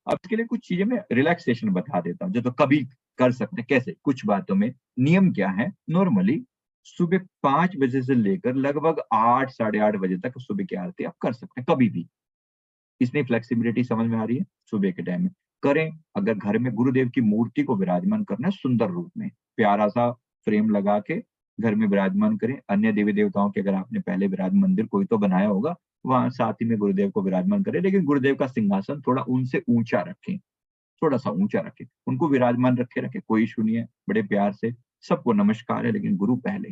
अब इसके लिए कुछ चीजें मैं रिलैक्सेशन बता देता हूँ जो तो कभी कर सकते हैं। कैसे? कुछ बातों में नियम क्या है। नॉर्मली सुबह 5 बजे से लेकर लगभग 8 साढ़े 8 बजे तक सुबह की आरती आप कर सकते हैं कभी भी। इसमें फ्लेक्सिबिलिटी समझ में आ रही है? सुबह के टाइम में करें। अगर घर में गुरुदेव की मूर्ति को विराजमान करना है सुंदर रूप में, प्यारा सा फ्रेम लगा के घर में विराजमान करें। अन्य देवी देवताओं के अगर आपने पहले विराज मंदिर कोई तो बनाया होगा, वहां साथ ही में गुरुदेव को विराजमान करें, लेकिन गुरुदेव का सिंहासन थोड़ा उनसे ऊंचा रखें, थोड़ा सा ऊंचा रखें, उनको विराजमान रखे रखे, कोई इशू नहीं है। बड़े प्यार से सबको नमस्कार है, लेकिन गुरु पहले।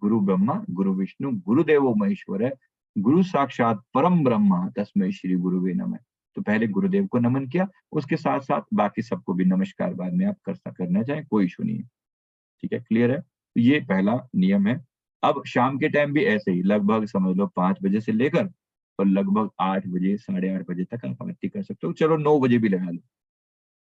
गुरु ब्रह्मा गुरु विष्णु गुरुदेवो महेश्वर है, गुरु साक्षात परम ब्रह्मा तस्मै श्री गुरुवे नमः। तो पहले गुरुदेव को नमन किया, उसके साथ साथ बाकी सबको भी नमस्कार बाद में आप करना चाहें, कोई इशू नहीं है। ठीक है, क्लियर है? तो ये पहला नियम है। अब शाम के टाइम भी ऐसे ही लगभग समझ लो 5 बजे से लेकर और लगभग 8 बजे साढ़े 8 बजे तक आप आरती कर सकते हो। चलो 9 बजे भी लगा लो।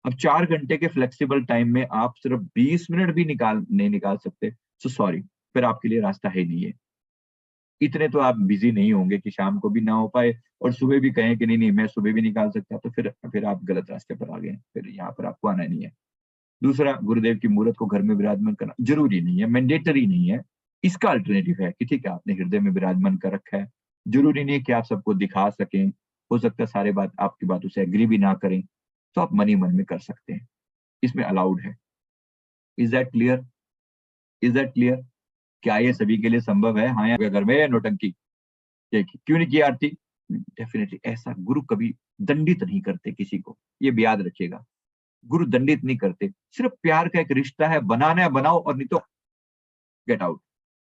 अब 4 घंटे के फ्लेक्सिबल टाइम में आप सिर्फ 20 मिनट भी नहीं निकाल सकते, तो सॉरी, फिर आपके लिए रास्ता है नहीं है। इतने तो आप बिजी नहीं होंगे कि शाम को भी ना हो पाए और सुबह भी कहें कि नहीं नहीं मैं सुबह भी निकाल सकता, तो फिर आप गलत रास्ते पर आ गए, फिर यहाँ पर आपको आना नहीं है। दूसरा, गुरुदेव की मूर्त को घर में विराजमान करना जरूरी नहीं है, मैंडेटरी नहीं है। इसका अल्टरनेटिव है कि ठीक है आपने हृदय में विराजमान कर रखा है, जरूरी नहीं है कि आप सबको दिखा सकें। हो सकता है सारे बात आपकी बातों से एग्री भी ना करें, तो आप मन ही मन में कर सकते हैं, इसमें अलाउड है। Is that clear? Is that clear? क्या ये सभी के लिए संभव है? हाँ, या घर में नौटंकी क्यों नहीं की आरती? डेफिनेटली ऐसा गुरु कभी दंडित नहीं करते किसी को, ये भी याद रखिएगा। गुरु दंडित नहीं करते, सिर्फ प्यार का एक रिश्ता है, बनाना है बनाओ और नहीं तो get out,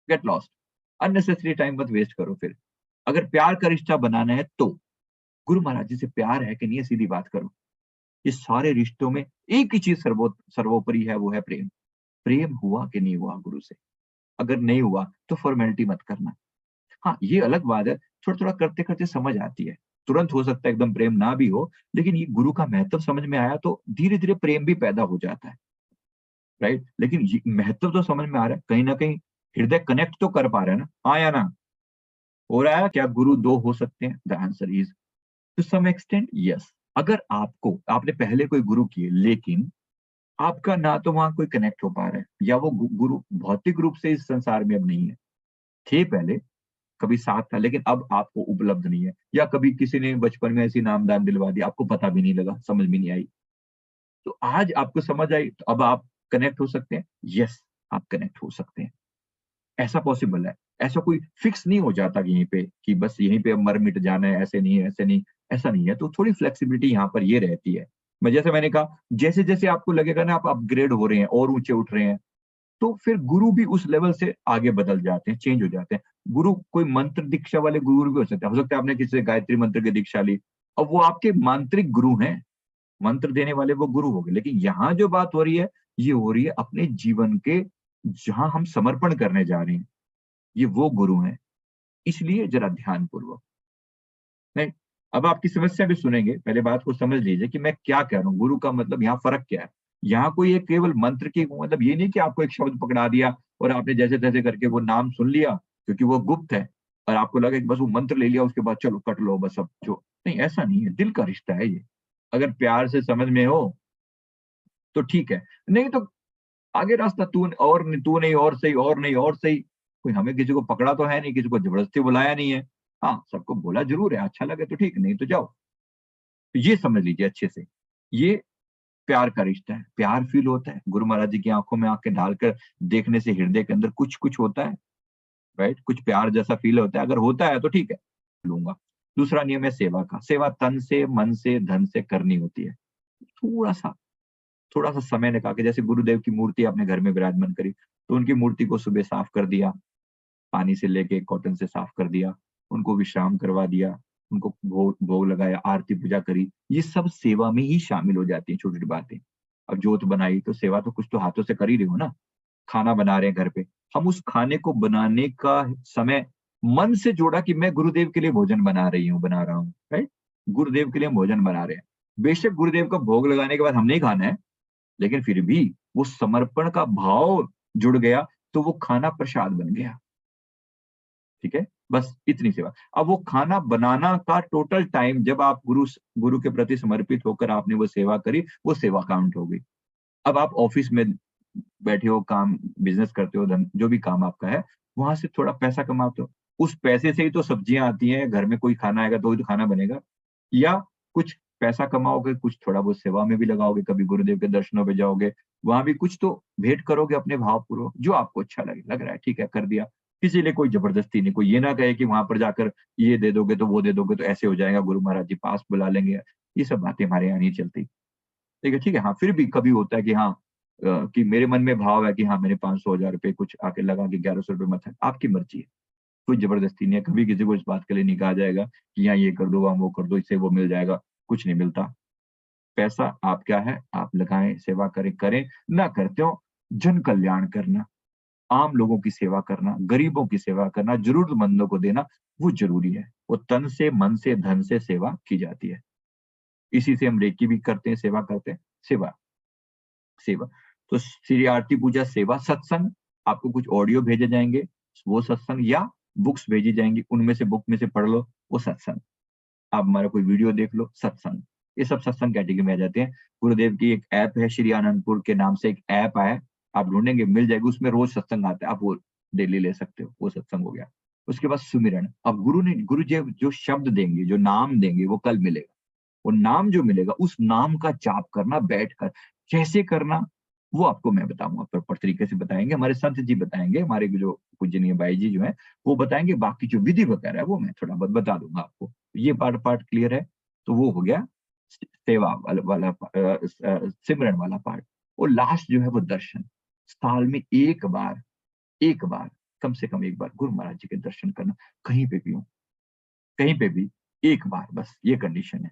get lost. Unnecessary time मत वेस्ट करो। फिर अगर प्यार का रिश्ता बनाना है तो गुरु महाराज जी से प्यार है कि नहीं है, सीधी बात करो। इस सारे रिश्तों में एक ही चीज सर्वोपरि है, वो है प्रेम। प्रेम हुआ कि नहीं हुआ गुरु से? अगर नहीं हुआ तो फॉर्मेलिटी मत करना। हाँ, ये अलग बात है, थोड़ा थोड़ा करते करते समझ आती है। तुरंत हो सकता है एकदम प्रेम ना भी हो, लेकिन ये गुरु का महत्व समझ में आया तो धीरे धीरे प्रेम भी पैदा हो जाता है। राइट, लेकिन महत्व तो समझ में आ रहा है, कहीं ना कहीं हृदय कनेक्ट तो कर पा रहे हैं ना, हाँ या ना? हो रहा है? क्या गुरु दो हो सकते हैं? The answer is to some extent yes. अगर आपने पहले कोई गुरु किए, लेकिन आपका ना तो वहां कोई कनेक्ट हो पा रहा है, या वो गुरु भौतिक रूप से इस संसार में अब नहीं है। थे पहले, कभी साथ था, लेकिन अब आपको उपलब्ध नहीं है, या कभी किसी ने बचपन में ऐसी नामदान दिलवा दी, आपको पता भी नहीं लगा, समझ भी नहीं आई। तो आज आपको समझ आई, तो अब आप कनेक्ट हो सकते हैं। यस, आप कनेक्ट हो सकते हैं, ऐसा पॉसिबल है। ऐसा कोई फिक्स नहीं हो जाता कि यहीं पे कि बस यहीं पे अब मर मिट जाना है, ऐसे नहीं है, ऐसे नहीं, ऐसा नहीं है। तो थोड़ी फ्लेक्सिबिलिटी यहाँ पर ये रहती है। मैं जैसे मैंने कहा, जैसे जैसे आपको लगेगा ना आप अपग्रेड हो रहे हैं और ऊंचे उठ रहे हैं, तो फिर गुरु भी उस लेवल से आगे बदल जाते हैं, चेंज हो जाते हैं। गुरु कोई मंत्र दीक्षा वाले गुरु भी हो सकता है आपने किसी से गायत्री मंत्र की दीक्षा ली, अब वो आपके मांत्रिक गुरु हैं, मंत्र देने वाले वो गुरु हो गए। लेकिन यहाँ जो बात हो रही है, ये हो रही है अपने जीवन के, जहां हम समर्पण करने जा रहे हैं, ये वो गुरु हैं। इसलिए जरा ध्यान पूर्वक, नहीं, अब आपकी समस्या भी सुनेंगे, पहले बात को समझ लीजिए कि मैं क्या कह रहा हूँ, गुरु का मतलब यहाँ फर्क क्या है। यहाँ कोई एक केवल मंत्र की मतलब ये नहीं कि आपको एक शब्द पकड़ा दिया और आपने जैसे तैसे करके वो नाम सुन लिया, क्योंकि वो गुप्त है, और आपको लगा कि बस वो मंत्र ले लिया, उसके बाद चलो कट लो बस अब जो, नहीं, ऐसा नहीं है। दिल का रिश्ता है ये। अगर प्यार से समझ में हो तो ठीक है, नहीं तो आगे रास्ता तू नहीं और सही, और नहीं और सही। कोई हमें किसी को पकड़ा तो है नहीं, किसी को जबरदस्ती बुलाया नहीं है। हाँ, सबको बोला जरूर है, अच्छा लगे तो ठीक, नहीं तो जाओ। तो ये समझ लीजिए अच्छे से, ये प्यार का रिश्ता है। प्यार फील होता है, गुरु महाराज जी की आंखों में आंखें डालकर देखने से हृदय के अंदर कुछ कुछ होता है, राइट, कुछ प्यार जैसा फील होता है। अगर होता है तो ठीक है, लूंगा। दूसरा नियम है सेवा का। सेवा तन से, मन से, धन से करनी होती है। थोड़ा सा थोड़ा सा समय निकाल के, जैसे गुरुदेव की मूर्ति आपने घर में विराजमान करी, तो उनकी मूर्ति को सुबह साफ कर दिया, पानी से लेके कॉटन से साफ कर दिया, उनको विश्राम करवा दिया, उनको भोग भोग लगाया, आरती पूजा करी, ये सब सेवा में ही शामिल हो जाती है, छोटी छोटी बातें। अब जोत बनाई तो सेवा तो कुछ तो हाथों से कर ही रहे हो ना। खाना बना रहे हैं घर पे, हम उस खाने को बनाने का समय मन से जोड़ा कि मैं गुरुदेव के लिए भोजन बना रहा हूँ, राइट। गुरुदेव के लिए हम भोजन बना रहे हैं। बेशक गुरुदेव का भोग लगाने के बाद हमने ही खाना है, लेकिन फिर भी वो समर्पण का भाव जुड़ गया, तो वो खाना प्रसाद बन गया। ठीक है, बस इतनी सेवा। अब वो खाना बनाना का टोटल टाइम, जब आप गुरु के प्रति समर्पित होकर आपने वो सेवा करी, वो सेवा काउंट हो गई। अब आप ऑफिस में बैठे हो, काम बिजनेस करते हो, धन जो भी काम आपका है, वहां से थोड़ा पैसा कमाते हो, उस पैसे से ही तो सब्जियां आती हैं घर में, कोई खाना आएगा तो ही तो खाना बनेगा। या कुछ पैसा कमाओगे, कुछ थोड़ा बहुत सेवा में भी लगाओगे, कभी गुरुदेव के दर्शनों पे जाओगे, वहां भी कुछ तो भेंट करोगे अपने भावपूर्वक, जो आपको अच्छा लग रहा है, ठीक है, कर दिया। किसी लिए कोई जबरदस्ती नहीं, कोई ये ना कहे कि वहां पर जाकर ये दे दोगे तो वो दे दोगे तो ऐसे हो जाएगा, गुरु महाराज जी पास बुला लेंगे, ये सब बातें हमारे यहाँ नहीं चलती। ठीक है, हाँ, फिर भी कभी होता है कि हाँ, कि मेरे मन में भाव है कि हाँ, मैंने 500,000 रुपए कुछ आके लगा के 1100 रुपए मत है, आपकी मर्जी है, कोई जबरदस्ती नहीं है। कभी किसी को इस बात के लिए नहीं कहा जाएगा कि यहाँ ये कर दो, वहां वो कर दो, इससे वो मिल जाएगा, कुछ नहीं मिलता। पैसा आप क्या है, आप लगाएं, सेवा करें करें, ना करते हो, जन कल्याण करना, आम लोगों की सेवा करना, गरीबों की सेवा करना, जरूरतमंदों को देना, वो जरूरी है। वो तन से, मन से, धन से सेवा की जाती है। इसी से हम रेकी भी करते हैं, सेवा करते हैं। सेवा सेवा तो श्री आरती पूजा सेवा। सत्संग, आपको कुछ ऑडियो भेजे जाएंगे, वो सत्संग, या बुक्स भेजी जाएंगी, उनमें से बुक में से पढ़ लो, वो सत्संग। आप हमारा कोई वीडियो देख लो, सत्संग। ये सब सत्संग कैटेगरी में आ जाते हैं। गुरुदेव की एक ऐप है, श्री आनंदपुर के नाम से एक ऐप है, आप ढूंढेंगे मिल जाएगी, उसमें रोज सत्संग आता है, आप वो डेली ले सकते हो, वो सत्संग हो गया। उसके बाद सुमिरन। अब गुरु जी जो शब्द देंगे, जो नाम देंगे, वो कल मिलेगा। वो नाम जो मिलेगा, उस नाम का जाप करना बैठकर। कैसे करना, वो आपको मैं बताऊंगा, प्रॉपर तरीके से बताएंगे, हमारे संत जी बताएंगे, हमारे जो पूजनीय भाई जी जो है वो बताएंगे। बाकी जो विधि वगैरह है वो मैं थोड़ा बहुत बता दूंगा आपको। ये पार्ट पार्ट क्लियर है, तो वो हो गया सेवा सिमरन वाला पार्ट। और लास्ट जो है वो दर्शन। साल में एक बार, कम से कम एक बार गुरु महाराज जी के दर्शन करना, कहीं पे भी हो, कहीं पे भी एक बार, बस ये कंडीशन है।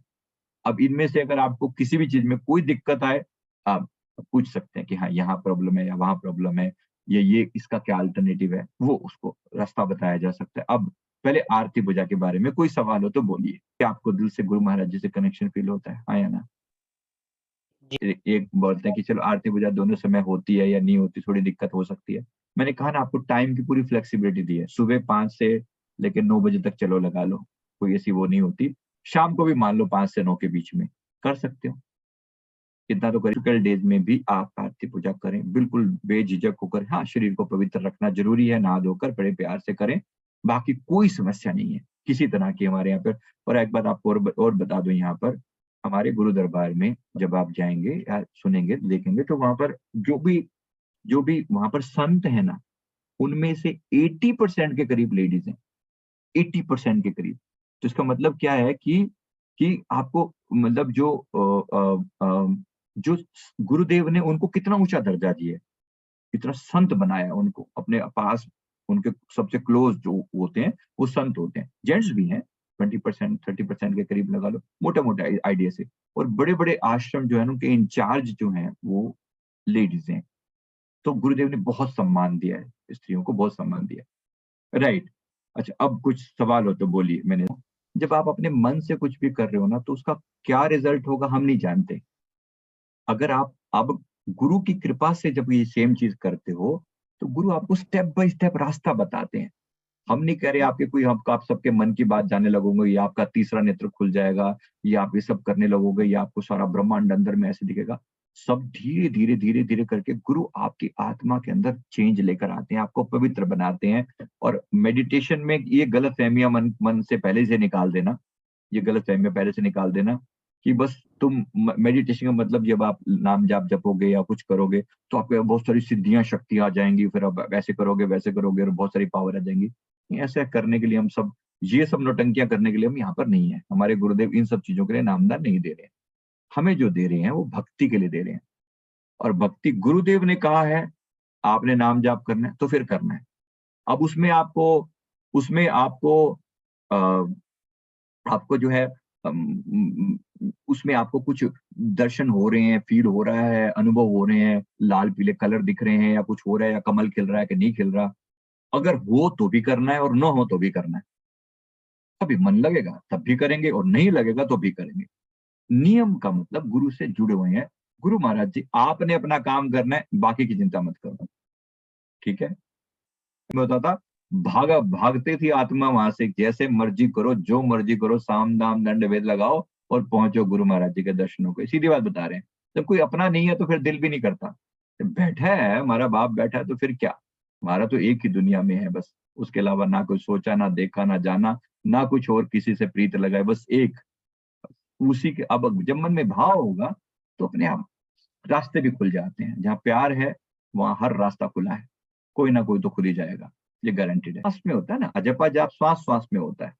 अब इनमें से अगर आपको किसी भी चीज में कोई दिक्कत आए, आप पूछ सकते हैं कि हाँ, यहाँ प्रॉब्लम है या वहां प्रॉब्लम है, ये इसका क्या अल्टरनेटिव है, वो उसको रास्ता बताया जा सकता है। अब पहले आरती पूजा के बारे में कोई सवाल हो तो बोलिए, क्या आपको दिल से गुरु महाराज जी से कनेक्शन फील होता है, हाँ या ना। जी। एक बोलते हैं कि चलो आरती पूजा दोनों समय होती है या नहीं होती, थोड़ी दिक्कत हो सकती है। मैंने कहा ना, आपको टाइम की पूरी फ्लेक्सिबिलिटी दी है, सुबह 5 से लेकर 9 बजे तक चलो लगा लो, कोई ऐसी वो नहीं होती। शाम को भी मान लो 5 से 9 के बीच में कर सकते हो, कितना तो करें डेज में भी आप आरती पूजा करें, बिल्कुल बेझिझक होकर। हाँ, शरीर को पवित्र रखना जरूरी है, नहा धोकर बड़े प्यार से करें, बाकी कोई समस्या नहीं है किसी तरह की हमारे यहाँ पर। और एक बात आपको और बता दूं, यहाँ पर हमारे गुरु दरबार में जब आप जाएंगे या सुनेंगे देखेंगे तो वहां पर जो भी वहां पर संत है ना, उनमें से 80% के करीब लेडीज हैं, 80% के करीब। तो इसका मतलब क्या है कि आपको मतलब जो गुरुदेव ने उनको कितना ऊंचा दर्जा दिया है, कितना संत बनाया है उनको अपने पास। उनके सबसे क्लोज जो होते हैं वो संत होते हैं, जेंट्स भी हैं 20% 30% के करीब लगा लो, मोटे मोटे आइडिया से। और बड़े बड़े आश्रम जो है उनके इंचार्ज जो हैं वो लेडीज हैं। तो गुरुदेव ने बहुत सम्मान दिया है, स्त्रियों को बहुत सम्मान दिया है, राइट। अच्छा, अब कुछ सवाल हो तो बोलिए। मैंने जब आप अपने मन से कुछ भी कर रहे हो ना, तो उसका क्या रिजल्ट होगा हम नहीं जानते। अगर आप अब गुरु की कृपा से जब ये सेम चीज करते हो, तो गुरु आपको स्टेप बाय स्टेप रास्ता बताते हैं। हम नहीं कह रहे आपके कोई आप सबके मन की बात जानने लगोगे, या आपका तीसरा नेत्र खुल जाएगा, या आप ये सब करने लगोगे, या आपको सारा ब्रह्मांड अंदर में ऐसे दिखेगा। सब धीरे धीरे धीरे धीरे करके गुरु आपकी आत्मा के अंदर चेंज लेकर आते हैं, आपको पवित्र बनाते हैं। और मेडिटेशन में ये गलत फहमियां मन मन से पहले से निकाल देना, ये गलत फहमियां पहले से निकाल देना कि बस तुम मेडिटेशन का मतलब जब आप नाम जाप जपोगे या कुछ करोगे तो आपको बहुत सारी सिद्धियां शक्तियां आ जाएंगी, फिर आप ऐसे करोगे वैसे करोगे और बहुत सारी पावर आ जाएंगी। ऐसा करने के लिए हम सब, ये सब नौटंकियां करने के लिए हम यहाँ पर नहीं है। हमारे गुरुदेव इन सब चीजों के लिए नामदान नहीं दे रहे हैं, हमें जो दे रहे हैं वो भक्ति के लिए दे रहे हैं। और भक्ति गुरुदेव ने कहा है आपने नाम जाप करना है तो फिर करना है। अब उसमें आपको अ, आपको जो है उसमें आपको कुछ दर्शन हो रहे हैं, फील हो रहा है, अनुभव हो रहे हैं, लाल पीले कलर दिख रहे हैं, या कुछ हो रहा है, या कमल खिल रहा है कि नहीं खिल रहा। अगर हो तो भी करना है और न हो तो भी करना है। कभी मन लगेगा तब भी करेंगे और नहीं लगेगा तो भी करेंगे। नियम का मतलब गुरु से जुड़े हुए हैं। गुरु महाराज जी आपने अपना काम करना है, बाकी की चिंता मत करो, ठीक है। मैं होता था, भागते थी आत्मा वहां से, जैसे मर्जी करो जो मर्जी करो, साम दाम दंड भेद लगाओ और पहुंचो गुरु महाराज जी के दर्शनों को। सीधी बात बता रहे हैं। जब कोई अपना नहीं है तो फिर दिल भी नहीं करता। जब बैठा है हमारा बाप बैठा है तो फिर क्या, हमारा तो एक ही दुनिया में है बस। उसके अलावा ना कुछ सोचा, ना देखा, ना जाना, ना कुछ और किसी से प्रीत लगाए, बस एक उसी के। अब जब मन में भाव होगा तो अपने आप रास्ते भी खुल जाते हैं। जहाँ प्यार है वहां हर रास्ता खुला है, कोई ना कोई तो खुल ही जाएगा, ये गारंटेड है। श्वास में होता है ना, अजपा जाप श्वास श्वास में होता है,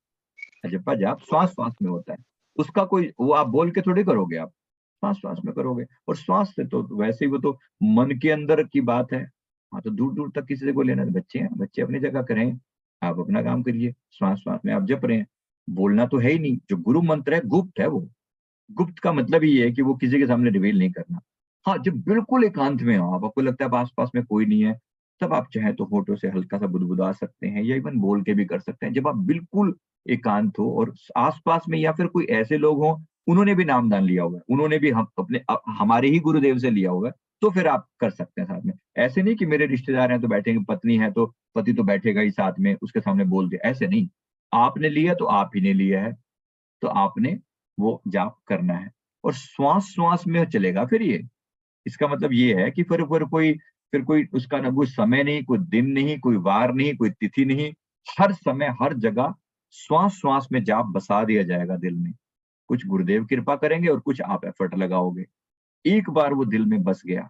अजपा जाप श्वास श्वास में होता है। उसका कोई वो आप बोल के थोड़ी करोगे, आप श्वास श्वास में करोगे। और श्वास से तो वैसे ही वो तो मन के अंदर की बात है। हाँ, तो दूर दूर तक किसी से को लेना, बच्चे हैं, बच्चे अपनी जगह करें, आप अपना काम करिए, श्वास श्वास में आप जप रहे हैं। बोलना तो है ही नहीं, जो गुरु मंत्र है गुप्त है वो। गुप्त का मतलब ही है कि वो किसी के सामने रिवील नहीं करना। हाँ, जब बिल्कुल एकांत में हो, आपको लगता है आस पास में कोई नहीं है, तब आप चाहे तो होठों से हल्का सा बुदबुदा सकते हैं, या इवन बोल के भी कर सकते हैं। जब आप बिल्कुल एकांत हो और आसपास में या फिर कोई ऐसे लोग हों, उन्होंने भी नामदान लिया होगा, उन्होंने भी हम अपने हमारे ही गुरुदेव से लिया होगा, तो फिर आप कर सकते हैं साथ में। ऐसे नहीं कि मेरे रिश्तेदार हैं तो बैठेंगे, पत्नी है तो पति तो बैठेगा ही साथ में, उसके सामने बोल दिया, ऐसे नहीं। आपने लिया तो आप ही ने लिया है, तो आपने वो जाप करना है। और श्वास श्वास में चलेगा फिर ये। इसका मतलब ये है कि फिर कोई उसका ना कोई समय नहीं, कोई दिन नहीं, कोई वार नहीं, कोई तिथि नहीं। हर समय हर जगह श्वास श्वास में जाप बसा दिया जाएगा दिल में। कुछ गुरुदेव कृपा करेंगे और कुछ आप एफर्ट लगाओगे। एक बार वो दिल में बस गया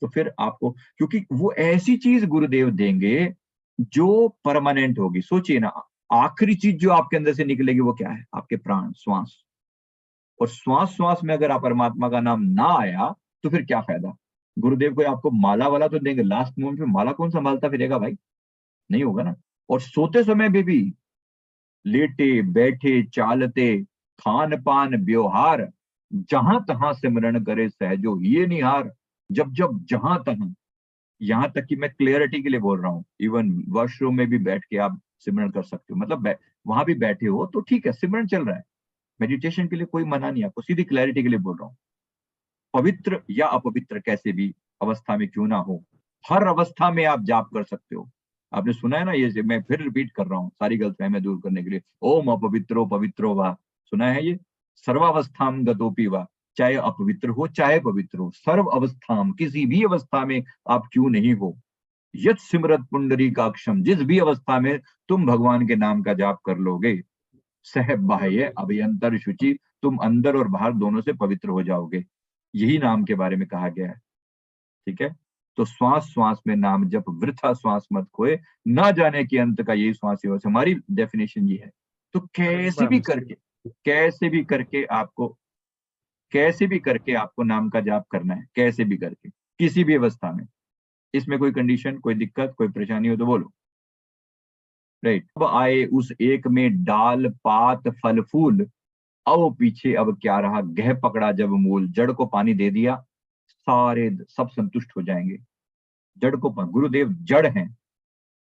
तो फिर आपको, क्योंकि वो ऐसी चीज गुरुदेव देंगे जो परमानेंट होगी। सोचिए ना, आखिरी चीज जो आपके अंदर से निकलेगी वो क्या है, आपके प्राण, श्वास। और श्वास श्वास में अगर आप परमात्मा का नाम ना आया तो फिर क्या फायदा। गुरुदेव कोई आपको माला वाला तो देंगे, लास्ट मोमेंट में माला कौन संभालता फिरेगा भाई, नहीं होगा ना। और सोते समय में भी, लेटे बैठे चालते, खान पान व्यवहार, जहां तहां सिमरण करे सहजो ये निहार। जब जब जहां तहां, यहाँ तक कि मैं क्लियरिटी के लिए बोल रहा हूँ, इवन वॉशरूम में भी बैठ के आप सिमरण कर सकते हो। मतलब वहां भी बैठे हो तो ठीक है, सिमरण चल रहा है, मेडिटेशन के लिए कोई मना नहीं, आपको सीधी क्लैरिटी के लिए बोल रहा हूँ। पवित्र या अपवित्र कैसे भी अवस्था में क्यों ना हो, हर अवस्था में आप जाप कर सकते हो। आपने सुना है ना, ये मैं फिर रिपीट कर रहा हूँ सारी गलतफहमियां दूर करने के लिए, ओम अपवित्रो पवित्रो वा, सुना है ये, सर्वावस्थाम गतोपि वा, चाहे अपवित्र हो चाहे पवित्र हो, सर्व अवस्थाम, किसी भी अवस्था में आप क्यों नहीं हो, यत सिमरत पुंडरी काक्षम, जिस भी अवस्था में तुम भगवान के नाम का जाप कर लोगे, सह बाह्य अभयंतर शुचि, तुम अंदर और बाहर दोनों से पवित्र हो जाओगे। यही नाम के बारे में कहा गया है। ठीक है, तो श्वास श्वास में नाम जप, वृथा श्वास मत खोए, ना जाने के अंत का यही श्वास ही बस। हमारी डेफिनेशन ये है। तो कैसे भी करके आपको नाम का जाप करना है, कैसे भी करके, किसी भी अवस्था में। इसमें कोई कंडीशन, कोई दिक्कत, कोई परेशानी हो तो बोलो। राइट, अब आए उस एक में डाल पात फल फूल, अब पीछे अब क्या रहा, गह पकड़ा जब मूल, जड़ को पानी दे दिया, सारे सब संतुष्ट हो जाएंगे। जड़ को गुरुदेव जड़ हैं,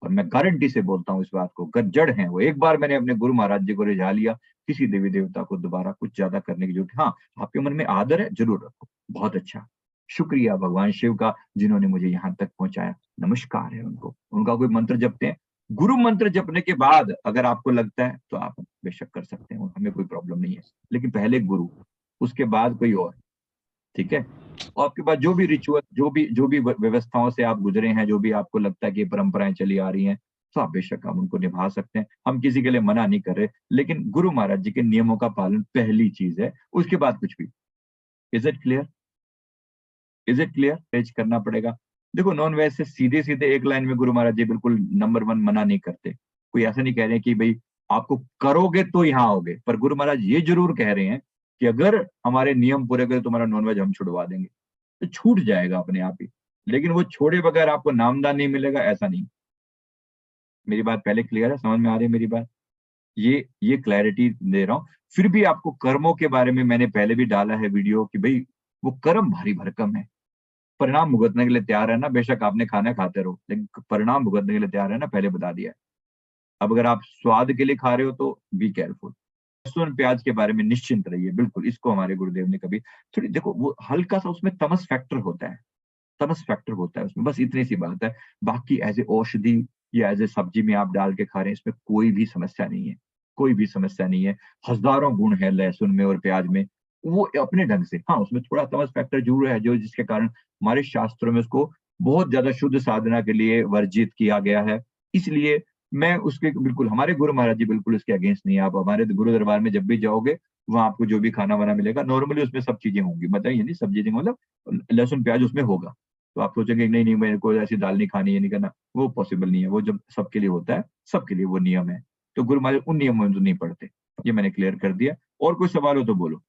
और मैं गारंटी से बोलता हूँ इस बात को, जड़ हैं वो। एक बार मैंने अपने गुरु महाराज जी को रिझा लिया, किसी देवी देवता को दोबारा कुछ ज्यादा करने की जरूरत। हाँ, आपके मन में आदर है, जरूर रखो, बहुत अच्छा, शुक्रिया भगवान शिव का जिन्होंने मुझे यहाँ तक पहुंचाया, नमस्कार है उनको। उनका कोई मंत्र जपते हैं, गुरु मंत्र जपने के बाद अगर आपको लगता है तो आप बेशक कर सकते हैं, हमें कोई प्रॉब्लम नहीं है, लेकिन पहले गुरु, उसके बाद कोई और। ठीक है, और आपके पास जो भी रिचुअल, जो भी व्यवस्थाओं से आप गुजरे हैं, जो भी आपको लगता है कि परंपराएं चली आ रही हैं, तो आप बेशक आप उनको निभा सकते हैं। हम किसी के लिए मना नहीं कर रहे, लेकिन गुरु महाराज जी के नियमों का पालन पहली चीज है, उसके बाद कुछ भी। Is it clear? Is it clear? Page करना पड़ेगा। देखो, नॉन वेज से सीधे सीधे एक लाइन में गुरु महाराज जी बिल्कुल नंबर 1 मना नहीं करते। कोई ऐसा नहीं कह रहे कि भाई आपको करोगे तो यहाँ आओगे, पर गुरु महाराज ये जरूर कह रहे हैं कि अगर हमारे नियम पूरे करें तुम्हारा नॉनवेज हम छुड़वा देंगे, तो छूट जाएगा अपने आप ही। लेकिन वो छोड़े बगैर आपको नामदान नहीं मिलेगा, ऐसा नहीं। मेरी बात पहले क्लियर है? समझ में आ रही है मेरी बात? ये क्लैरिटी दे रहा हूँ। फिर भी आपको कर्मों के बारे में मैंने पहले भी डाला है वीडियो कि भाई वो कर्म भारी भरकम है। परिणाम भुगतने के लिए तैयार है ना, बेशक आपने खाना खाते रहो, लेकिन परिणाम भुगतने के लिए तैयार है ना, पहले बता दिया है। अब अगर आप स्वाद के लिए खा रहे हो तो बी केयरफुल। लहसुन प्याज के बारे में निश्चिंत रहिए, बिल्कुल। इसको हमारे गुरुदेव ने कभी, थोड़ी देखो, वो हल्का सा उसमें तमस फैक्टर होता है, तमस फैक्टर होता है उसमें, बस इतनी सी बात है। बाकी एज ए औषधि या एज ए सब्जी में आप डाल के खा रहे हैं, इसमें कोई भी समस्या नहीं है, कोई भी समस्या नहीं है। हजारों गुण है लहसुन में और प्याज में, वो अपने ढंग से। हाँ, उसमें थोड़ा तमस फैक्टर जरूर है, जो जिसके कारण हमारे शास्त्रों में उसको बहुत ज्यादा शुद्ध साधना के लिए वर्जित किया गया है। इसलिए मैं उसके बिल्कुल, हमारे गुरु महाराज जी बिल्कुल इसके अगेंस्ट नहीं है। आप हमारे गुरु दरबार में जब भी जाओगे, वहां आपको जो भी खाना वाना मिलेगा, नॉर्मली उसमें सब चीजें होंगी, मतलब ये नहीं सब चीजें, मतलब लहसुन प्याज उसमें होगा। तो आप सोचेंगे नहीं नहीं मेरे को ऐसी दाल नहीं खानी है, नहीं करना, वो पॉसिबल नहीं है। वो जब सबके लिए होता है, सबके लिए वो नियम है। तो गुरु महाराज उन नियमों में तो नहीं पढ़ते। ये मैंने क्लियर कर दिया। और कोई सवाल हो तो बोलो।